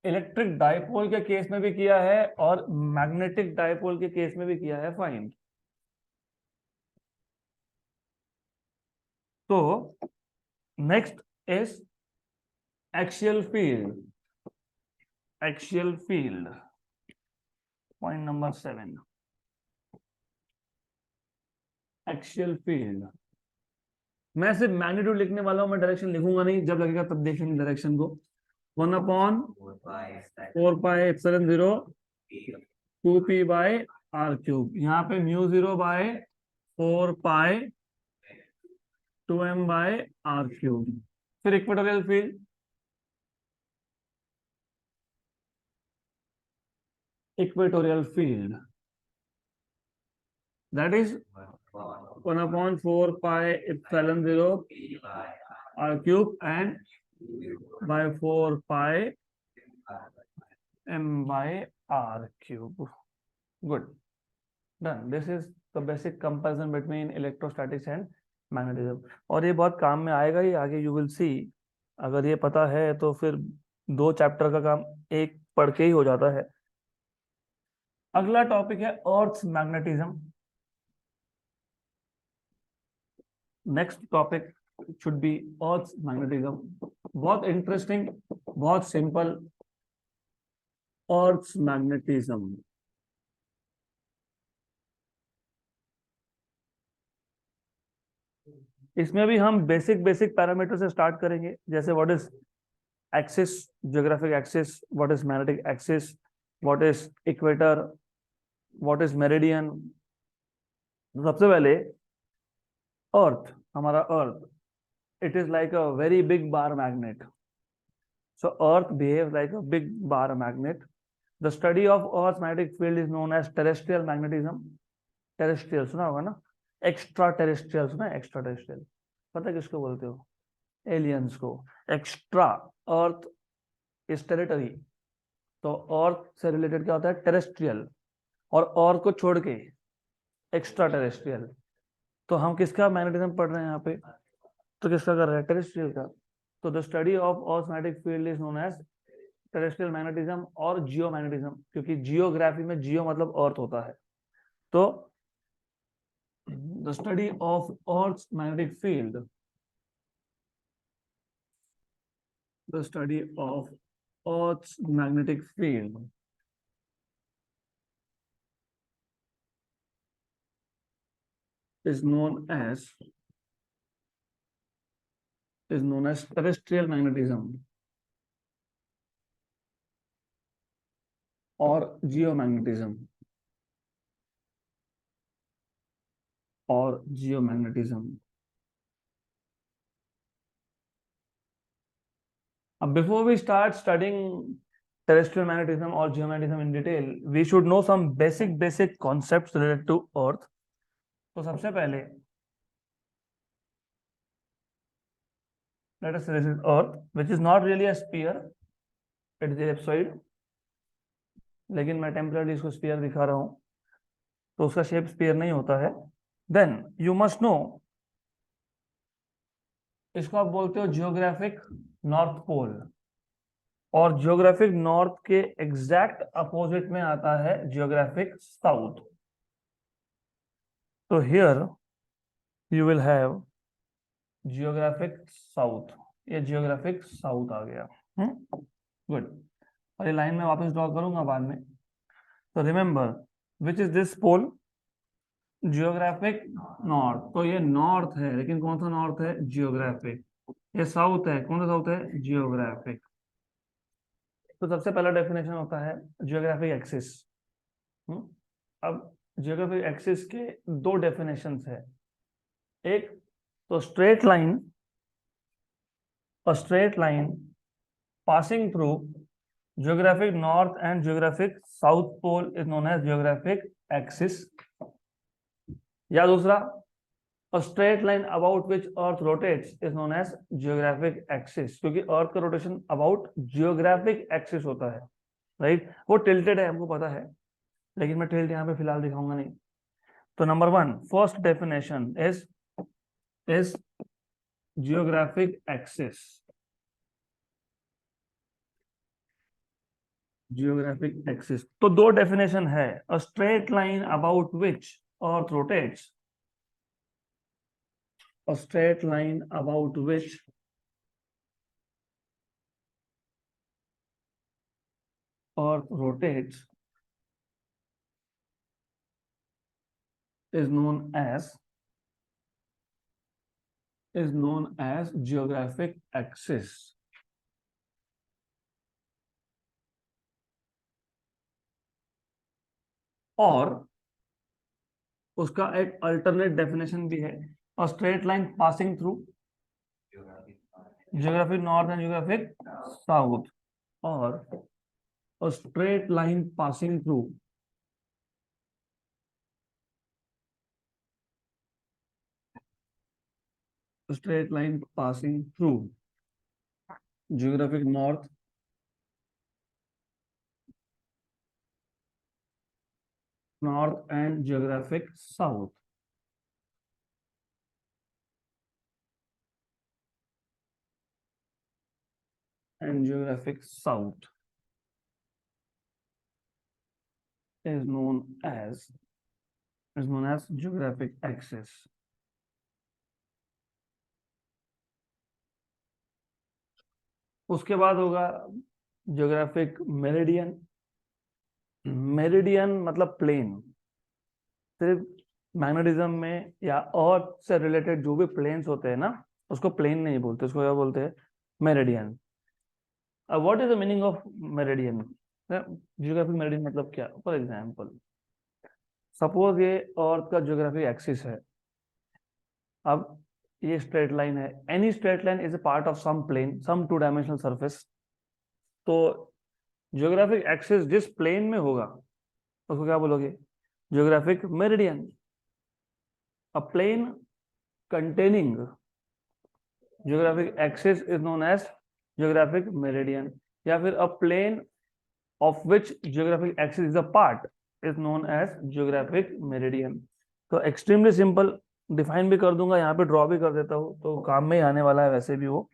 इलेक्ट्रिक डाइपोल के केस में भी किया है और मैग्नेटिक डाइपोल के केस में भी किया है फाइंड। तो next is axial field. Axial field point number 7, axial field. मैं सिर्फ मैग्नीट्यूड लिखने वाला हूं, मैं डायरेक्शन लिखूंगा नहीं, जब लगेगा तब देखेंगे डायरेक्शन को। 1/4πε0 2p/r³, यहाँ पे μ0/4π2m/r³। फिर equatorial field, equatorial field that is 1/4πε0 r³ and by 4π m/r³। Good, done. This is the basic comparison between electrostatics and magnetism, और ये बहुत काम में आएगा ही आगे, you will see। अगर ये पता है तो फिर 2 चैप्टर का काम एक पढ़ के ही हो जाता है। अगला टॉपिक है earth magnetism. Next topic should be earth magnetism. बहुत इंटरेस्टिंग, बहुत सिंपल। अर्थ मैग्नेटिज्म, इसमें भी हम बेसिक बेसिक पैरामीटर से स्टार्ट करेंगे, जैसे what is axis, geographic axis, what is magnetic axis, what is equator, what is meridian. सबसे पहले अर्थ, हमारा earth, it is like a very big bar magnet. So Earth behaves like a big bar magnet. The study of Earth's magnetic field is known as terrestrial magnetism. Terrestrial सुना होगा ना? Extra terrestrial सुना है? Extra terrestrial. पता है किसको बोलते हो? Aliens को. Extra. Earth is territory. तो Earth से related क्या होता है? Terrestrial. और Earth को छोड़ के extra terrestrial. तो हम किसका मैग्नेटिज्म पढ़ रहे हैं यहाँ पे? तो किसका कर रहे हैं? टेरेस्ट्रियल का. तो the study of earth magnetic field is known as terrestrial magnetism और जियो मैग्नेटिज्म, क्योंकि जियोग्राफी में जियो मतलब अर्थ होता है. तो the study of earth magnetic field, the study of earth magnetic field is known as terrestrial magnetism और जियोमैग्नेटिज्म और जियोमैग्नेटिज्म. Before we start studying terrestrial magnetism or geomagnetism in detail, we should know some basic concepts related to Earth. तो सबसे पहले let us say this is Earth, which is not really a sphere, it is ellipsoid. लेकिन मैं temporary इसको sphere दिखा रहा हूँ, तो उसका शेप स्फीयर नहीं होता है. देन यू मस्ट नो, इसको आप बोलते हो जियोग्राफिक नॉर्थ पोल, और जियोग्राफिक नॉर्थ के एग्जैक्ट अपोजिट में आता है जियोग्राफिक साउथ. तो here you will have geographic south. ये जियोग्राफिक साउथ आ गया. गुड. और ये लाइन में वापस ड्रॉ करूंगा बाद में. तो remember, which is this pole? Geographic north. तो ये नॉर्थ है, लेकिन कौन सा नॉर्थ है? जियोग्राफिक. ये साउथ है, कौन सा साउथ है? जियोग्राफिक. तो सबसे पहला डेफिनेशन होता है जियोग्राफिक एक्सिस. अब जियोग्राफिक एक्सिस के दो डेफिनेशंस है. एक तो straight line, a straight line passing through geographic north and geographic south pole is known as geographic axis. या दूसरा, a straight line about which earth rotates is known as geographic axis, क्योंकि अर्थ का rotation about geographic axis होता है. Right. वो tilted है, हमको पता है, लेकिन मैं टिल्ट यहाँ पे फिलहाल दिखाऊंगा नहीं. तो number one, first definition is geographic axis. Geographic axis. तो दो डेफिनेशन है. A straight line about which earth rotates, a straight line about which earth rotates is known as geographic axis. और उसका एक अल्टरनेट डेफिनेशन भी है. A straight line passing through geographic north and geographic south, और a straight line passing through straight line passing through geographic north and geographic south. And geographic south is known as geographic axis. उसके बाद होगा geographic meridian. Meridian मतलब plane. सिर्फ magnetism में या अर्थ से related जो भी प्लेन्स होते हैं ना, उसको प्लेन नहीं बोलते, उसको क्या बोलते हैं? मेरिडियन. अब what is the meaning of meridian? Geographic meridian मतलब क्या? फॉर एग्जांपल, सपोज ये अर्थ का जियोग्राफिक एक्सिस है, अब ये स्ट्रेट लाइन है, any straight line is a part of some plane, some two dimensional surface. तो ज्योग्राफिक एक्सिस जिस प्लेन में होगा उसको क्या बोलोगे? Geographic meridian. A plane containing geographic axis is known as geographic meridian, या फिर a plane of which geographic axis is a part is known as geographic meridian। तो एक्सट्रीमली सिंपल डिफाइन भी कर दूंगा, यहाँ पे ड्रॉ भी कर देता हूँ, तो काम में ही आने वाला है वैसे भी वो।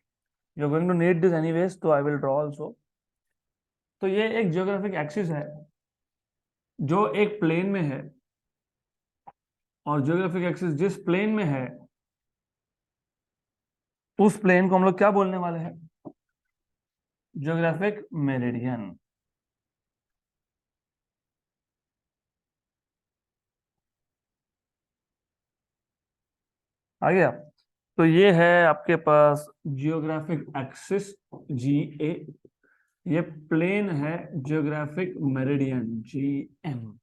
You going to need this anyways, तो आई विल ड्रॉ आल्सो। तो ये एक जियोग्राफिक एक्सिस है जो एक प्लेन में है, और जियोग्राफिक एक्सिस जिस प्लेन में है उस प्लेन को हम लोग क्या बोलने वाले हैं? Geographic meridian. आ गया? तो ये है आपके पास जियोग्राफिक एक्सिस जी ए, ये प्लेन है जियोग्राफिक मेरिडियन जी एम।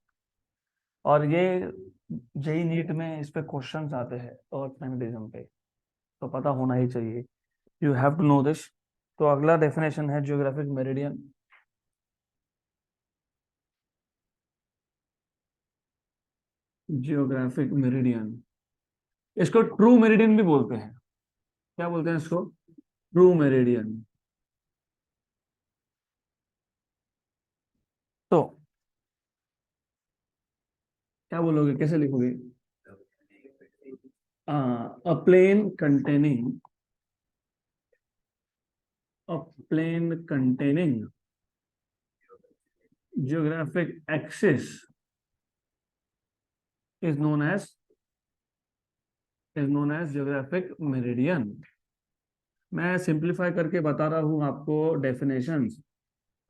और ये जेई नीट में इस पे क्वेश्चंस आते हैं और मैग्नेटिज्म पे, तो पता होना ही चाहिए, you have to know this. तो अगला डेफिनेशन है जियोग्राफिक मेरिडियन। जियोग्राफिक मेरिडियन, इसको ट्रू मेरिडियन भी बोलते हैं। क्या बोलते हैं इसको? True meridian. तो क्या बोलोगे, कैसे लिखोगे? A plane containing, a plane containing geographic axis is known as geographic meridian। मैं सिंप्लीफाई करके बता रहा हूं आपको डेफिनेशंस।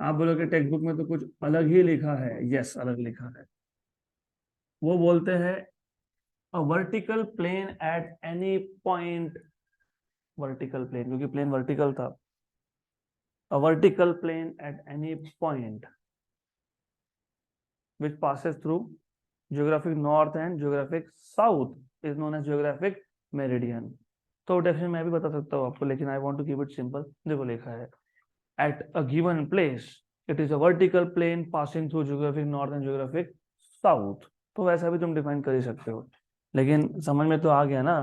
आप बोलोगे टेक्स्ट बुक में तो कुछ अलग ही लिखा है, यस अलग लिखा है। वो बोलते हैं a vertical plane at any point, vertical plane क्योंकि प्लेन वर्टिकल था, a vertical plane at any point which passes through geographic north and geographic south is known as geographic meridian। तो डेफिनेशन मैं भी बता सकता हूँ आपको, लेकिन I want to keep it simple. देखो लिखा है at a given place it is a vertical plane passing through geographic north and geographic south। तो वैसा भी तुम डिफाइन कर ही सकते हो, लेकिन समझ में तो आ गया ना।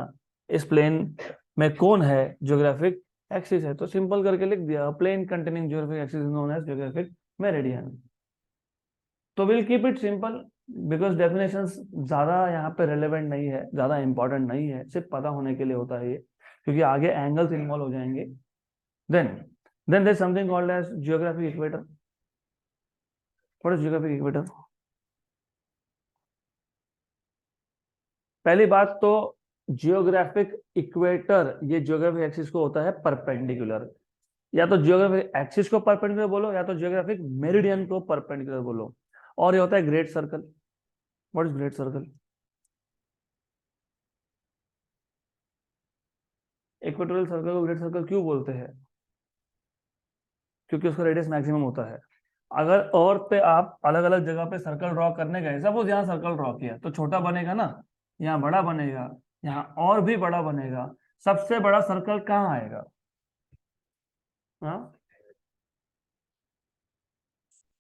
इस प्लेन में कौन है? ज्योग्राफिक एक्सिस है, तो सिंपल करके लिख दिया, plane containing geographic axis known as geographic meridian. तो will keep it simple because definitions ज्यादा यहाँ पे रेलेवेंट नहीं है, ज्यादा इंपॉर्टेंट नहीं है, सिर्फ पता होने के लिए होता है ये, क्योंकि आगे एंगल्स इन्वॉल्व हो जाएंगे। Then then there something called as geographic equator. What is geographic equator? पहली बात तो जियोग्राफिक इक्वेटर ये जियोग्राफिक एक्सिस को होता है परपेंडिकुलर। या तो जियोग्राफिक एक्सिस को परपेंडिकुलर बोलो, या तो जियोग्राफिक मेरिडियन को परपेंडिकुलर बोलो। और ये होता है great circle. What is great circle? Equatorial circle को ग्रेट सर्कल क्यों बोलते हैं? क्योंकि उसका रेडियस मैक्सिमम होता है। अगर अर्थ पे आप अलग अलग जगह पे सर्कल ड्रॉ करने गए, सपोज यहाँ सर्कल ड्रॉ किया तो छोटा बनेगा ना, यहाँ बड़ा बनेगा, यहाँ और भी बड़ा बनेगा, सबसे बड़ा सर्कल कहाँ आएगा? हाँ,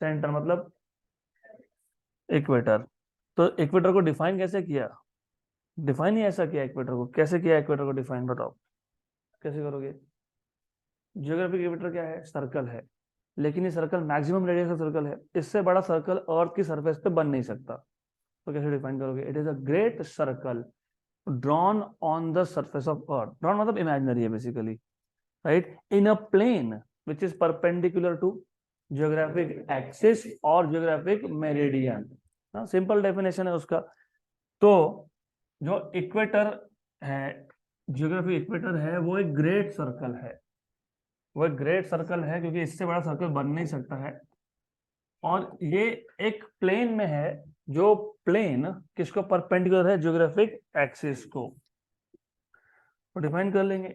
सेंटर मतलब इक्वेटर। तो इक्वेटर को डिफाइन कैसे किया? डिफाइन ही ऐसा किया इक्वेटर को। कैसे किया इक्वेटर को डिफाइन, बताओ कैसे करोगे? जियोग्राफिक इक्वेटर क्या है? सर्कल है, लेकिन ये सर्कल मैक्सिमम रेडियस का सर्कल है, इससे बड़ा सर्कल अर्थ की सरफेस पे बन नहीं सकता। तो कैसे डिफाइन करोगे? It is a great circle drawn on the surface of earth। drawn मतलब imaginary है basically, right, in a plane which is perpendicular to geographic axis और geographic meridian। ना सिंपल डेफिनेशन है उसका। तो जो इक्वेटर है, जियोग्राफिक इक्वेटर है, वो एक ग्रेट सर्कल है। वो एक ग्रेट सर्कल है क्योंकि इससे बड़ा सर्कल बन नहीं सकता है, और ये एक प्लेन में है, जो प्लेन किसको परपेंडिकुलर है? जियोग्राफिक एक्सिस को। तो डिफाइन कर लेंगे।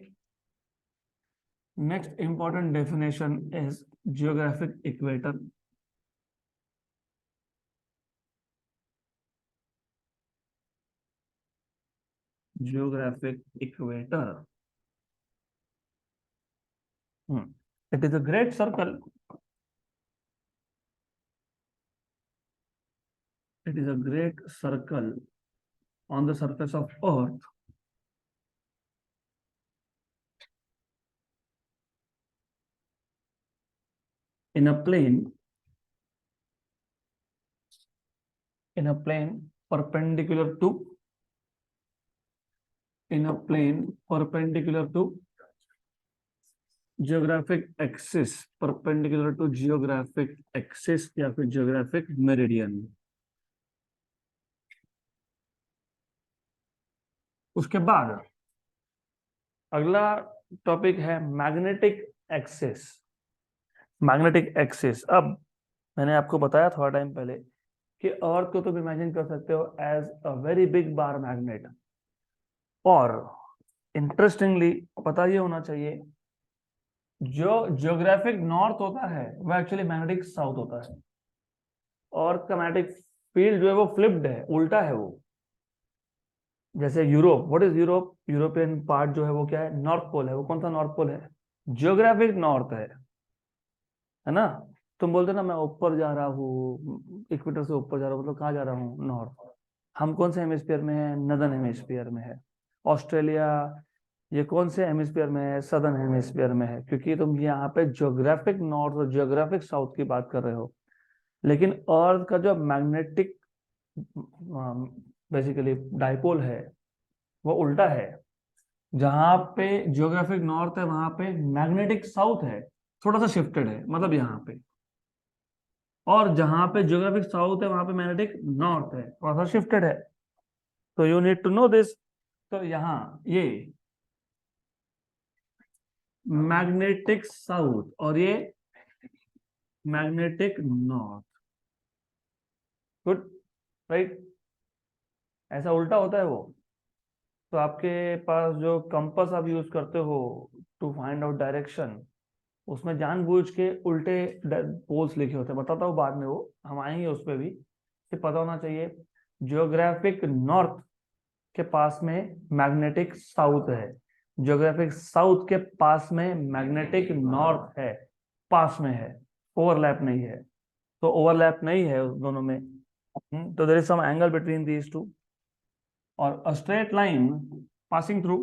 Next important definition is geographic equator। geographic equator. It is a great circle. It is a great circle on the surface of Earth. In a plane perpendicular to geographic axis, perpendicular to geographic axis या फिर geographic meridian. उसके बाद अगला topic है magnetic axis. Magnetic axis, अब मैंने आपको बताया थोड़ा टाइम पहले कि अर्थ को तुम इमेजिन कर सकते हो as a very big bar magnet. और इंटरेस्टिंगली पता ये होना चाहिए जो ज्योग्राफिक नॉर्थ होता है वो एक्चुअली मैग्नेटिक साउथ होता है, और मैग्नेटिक फील्ड जो है वो फ्लिप्ड है, उल्टा है वो. जैसे Europe, what is Europe? European part जो है वो क्या है? नॉर्थ पोल है. वो कौन सा नॉर्थ पोल है? ज्योग्राफिक नॉर्थ है ना. तुम बोलते ना मैं ऊपर जा रहा हूँ, इक्वेटर से ऊपर जा रहा हूँ, मतलब कहाँ जा रहा हूँ? नॉर्थ. हम कौन से हेमिस्फीयर में है? नदर्न हेमिस्फीयर में है. ऑस्ट्रेलिया ये कौन से हेमिस्फीयर में है? सदर्न हेमिस्फीयर में है. क्योंकि तुम यहाँ पे ज्योग्राफिक नॉर्थ और ज्योग्राफिक साउथ की बात कर रहे हो. लेकिन अर्थ का जो मैग्नेटिक बेसिकली डाइपोल है वो उल्टा है. जहां पे ज्योग्राफिक नॉर्थ है वहां पे मैग्नेटिक साउथ है, थोड़ा सा शिफ्टेड है, मतलब यहाँ पे. और जहां पे ज्योग्राफिक साउथ है वहां पे मैग्नेटिक नॉर्थ है, थोड़ा सा शिफ्टेड है. तो you need to know this. तो यहाँ ये मैग्नेटिक साउथ और ये मैग्नेटिक नॉर्थ. Good, right. ऐसा उल्टा होता है वो. तो आपके पास जो कंपास आप यूज करते हो टू फाइंड आउट डायरेक्शन, उसमें जानबूझ के उल्टे पोल्स लिखे होते हैं. बताता हूँ बाद में, वो हम आएंगे उस पर भी. ये पता होना चाहिए ज्योग्राफिक नॉर्थ के पास में मैग्नेटिक साउथ है, ज्योग्राफिक साउथ के पास में मैग्नेटिक नॉर्थ है, पास में है, ओवरलैप नहीं है. तो ओवरलैप नहीं है उस दोनों में. तो there is some angle between these two, और a straight line passing through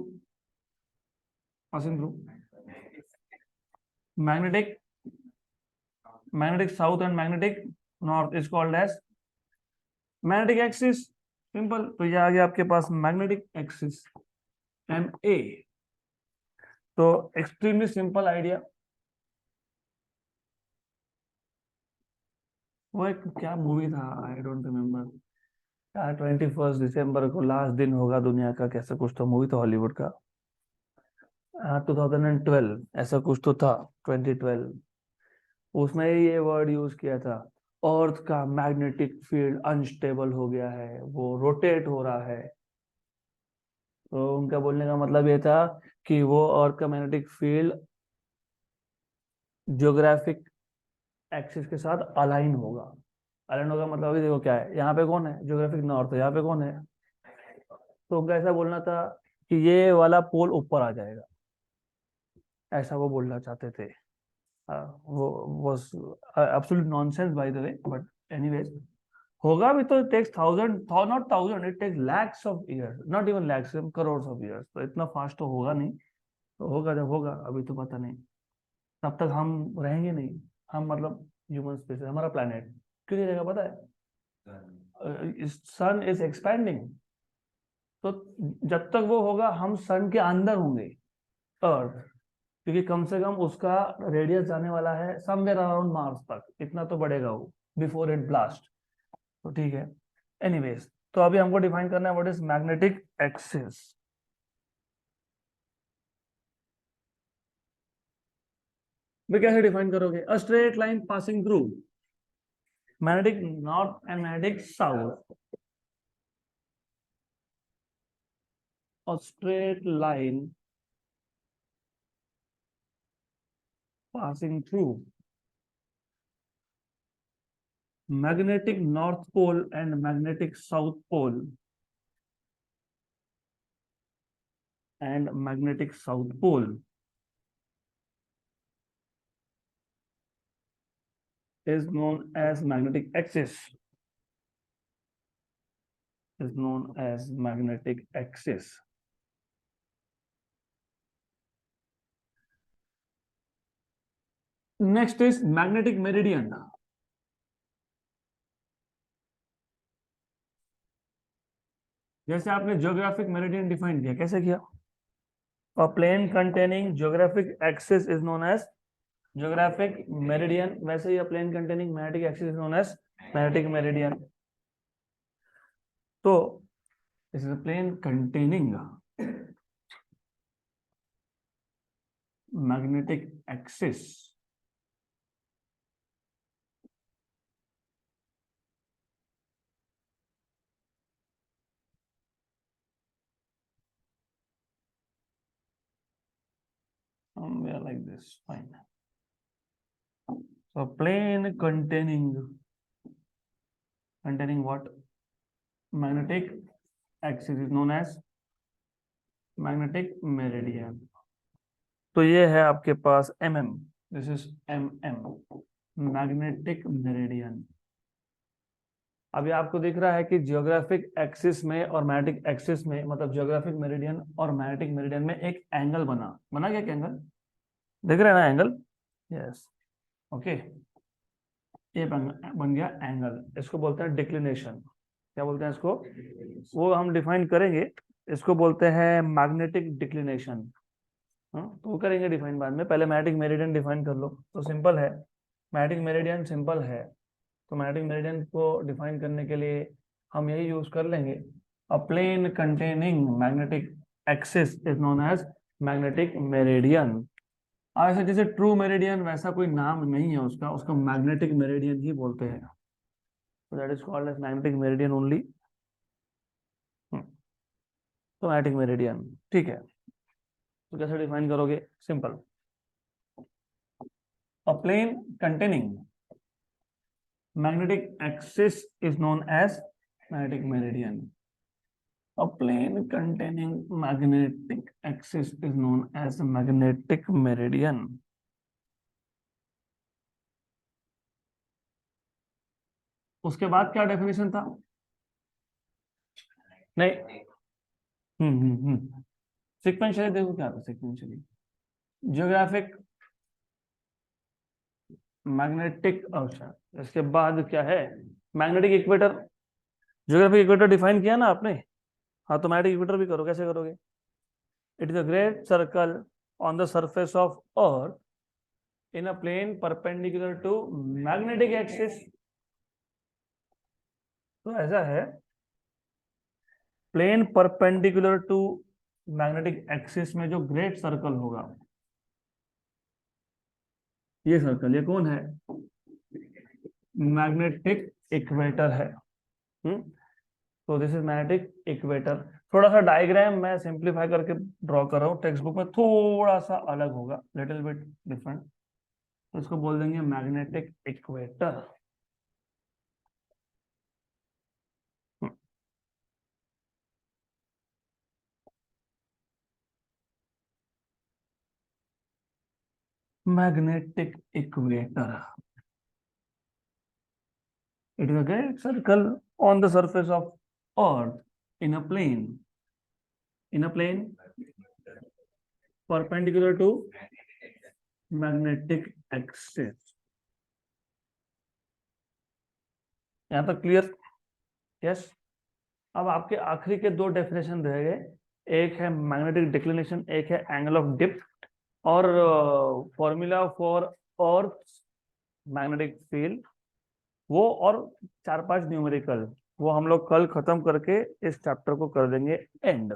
magnetic south and magnetic north is called as magnetic axis. Simple. तो ये आ गया आपके पास मैग्नेटिक एक्सिस, एम ए. तो एक्सट्रीमली सिंपल आइडिया. वो एक क्या मूवी था, आई डोंट रिमेम्बर. 21 दिसंबर को लास्ट दिन होगा दुनिया का, कैसा कुछ तो मूवी था हॉलीवुड का. 2012 ऐसा कुछ तो था, 2012. उसमें ये वर्ड यूज किया था, अर्थ का मैग्नेटिक फील्ड अनस्टेबल हो गया है, वो रोटेट हो रहा है. तो उनका बोलने का मतलब ये था कि वो अर्थ का मैग्नेटिक फील्ड ज्योग्राफिक एक्सिस के साथ अलाइन होगा. अलाइन होगा मतलब अभी देखो क्या है, यहाँ पे कौन है? ज्योग्राफिक नॉर्थ है. यहाँ पे कौन है? तो उनका ऐसा बोलना था कि ये वाला पोल ऊपर आ जाएगा, ऐसा वो बोलना चाहते थे. वो was absolute nonsense by the way, but anyways. होगा भी तो it takes thousand, not thousand, it takes lakhs of years, not even lakhs, crore of years. तो इतना फास्ट तो होगा नहीं. तो होगा जब होगा, अभी तो पता नहीं. तब तक हम रहेंगे नहीं. हम मतलब ह्यूमन स्पीसीज, हमारा प्लेनेट क्यों नहीं रहेगा पता है? सन इज एक्सपैंडिंग. तो जब तक वो होगा हम सन के अंदर होंगे, अर्थ. क्योंकि कम से कम उसका रेडियस जाने वाला है समवेयर अराउंड मार्स तक, इतना तो बढ़ेगा वो बिफोर इट ब्लास्ट. तो ठीक है. एनीवेज, तो अभी हमको डिफाइन करना है व्हाट इज मैग्नेटिक एक्सिस. वे कैसे डिफाइन करोगे? अ straight line passing through magnetic north and magnetic south. A straight line passing through magnetic north pole and magnetic south pole and magnetic south pole is known as magnetic axis. Is known as magnetic axis. Next is magnetic meridian. जैसे आपने geographic meridian define किया, कैसे किया? A plane containing geographic axis is known as geographic meridian. वैसे ही a plane containing magnetic axis is known as magnetic meridian. तो this is a plane containing magnetic axis. Somewhere like this, fine. So plane containing what? Magnetic axis is known as magnetic meridian. तो ये है आपके पास mm. This is mm, magnetic meridian. अभी आपको दिख रहा है कि जियोग्राफिक एक्सिस में और मैग्नेटिक एक्सिस में, मतलब जियोग्राफिक मेरिडियन और मैग्नेटिक मेरिडियन में एक एंगल बना क्या एंगल? दिख रहा है ना एंगल? यस, ओके, ये बन गया एंगल. इसको बोलते हैं डिक्लिनेशन. क्या बोलते हैं इसको? वो हम डिफाइन करेंगे. इसको बोलते हैं मैग्नेटिक डिक्लिनेशन. तो वो करेंगे डिफाइन बाद में. पहले मैग्नेटिक मेरिडियन डिफाइन कर लो. तो सिंपल है, मैग्नेटिक मेरिडियन सिंपल है. तो मैग्नेटिक मेरिडियन को डिफाइन करने के लिए हम यही यूज कर लेंगे. A plane containing magnetic axis is known as magnetic meridian. ऐसा जैसे ट्रू मेरिडियन, वैसा कोई नाम नहीं है उसका, उसको मैग्नेटिक मेरिडियन ही बोलते हैं. तो that is called as magnetic meridian only. तो मैग्नेटिक मेरिडियन, ठीक है. तो कैसे डिफाइन करोगे? Simple. A plane containing magnetic axis is known as magnetic meridian. A plane containing magnetic axis is known as magnetic meridian. उसके बाद क्या definition था? नहीं, सिक्वेंशियली देखो क्या था. सिक्वेंशियली जियोग्राफिक मैग्नेटिक, अच्छा इसके बाद क्या है? Magnetic equator. Geographic equator define किया ना आपने. हाँ, तो मैग्नेटिक इक्वेटर भी करो. कैसे करोगे? It is a great circle on the surface of earth in a plane perpendicular to magnetic axis. तो ऐसा है, plane perpendicular to magnetic axis में जो ग्रेट सर्कल होगा, ये सर्कल, ये कौन है? मैग्नेटिक इक्वेटर है. तो दिस इज मैग्नेटिक इक्वेटर. थोड़ा सा डायग्राम मैं सिंप्लीफाई करके ड्रॉ कर रहा हूँ. टेक्स्ट बुक में थोड़ा सा अलग होगा, लिटिल बिट डिफरेंट. तो इसको बोल देंगे magnetic equator. Magnetic equator. It is a great circle on the surface of Earth in a plane perpendicular to magnetic axis. यहाँ तक क्लियर? यस. अब आपके आखिरी के दो डेफिनेशन रह गए. एक है मैग्नेटिक डिक्लिनेशन, एक है एंगल ऑफ डिप. और formula for earth magnetic field, वो और 4-5 न्यूमेरिकल, वो हम लोग कल खत्म करके इस चैप्टर को कर देंगे एंड.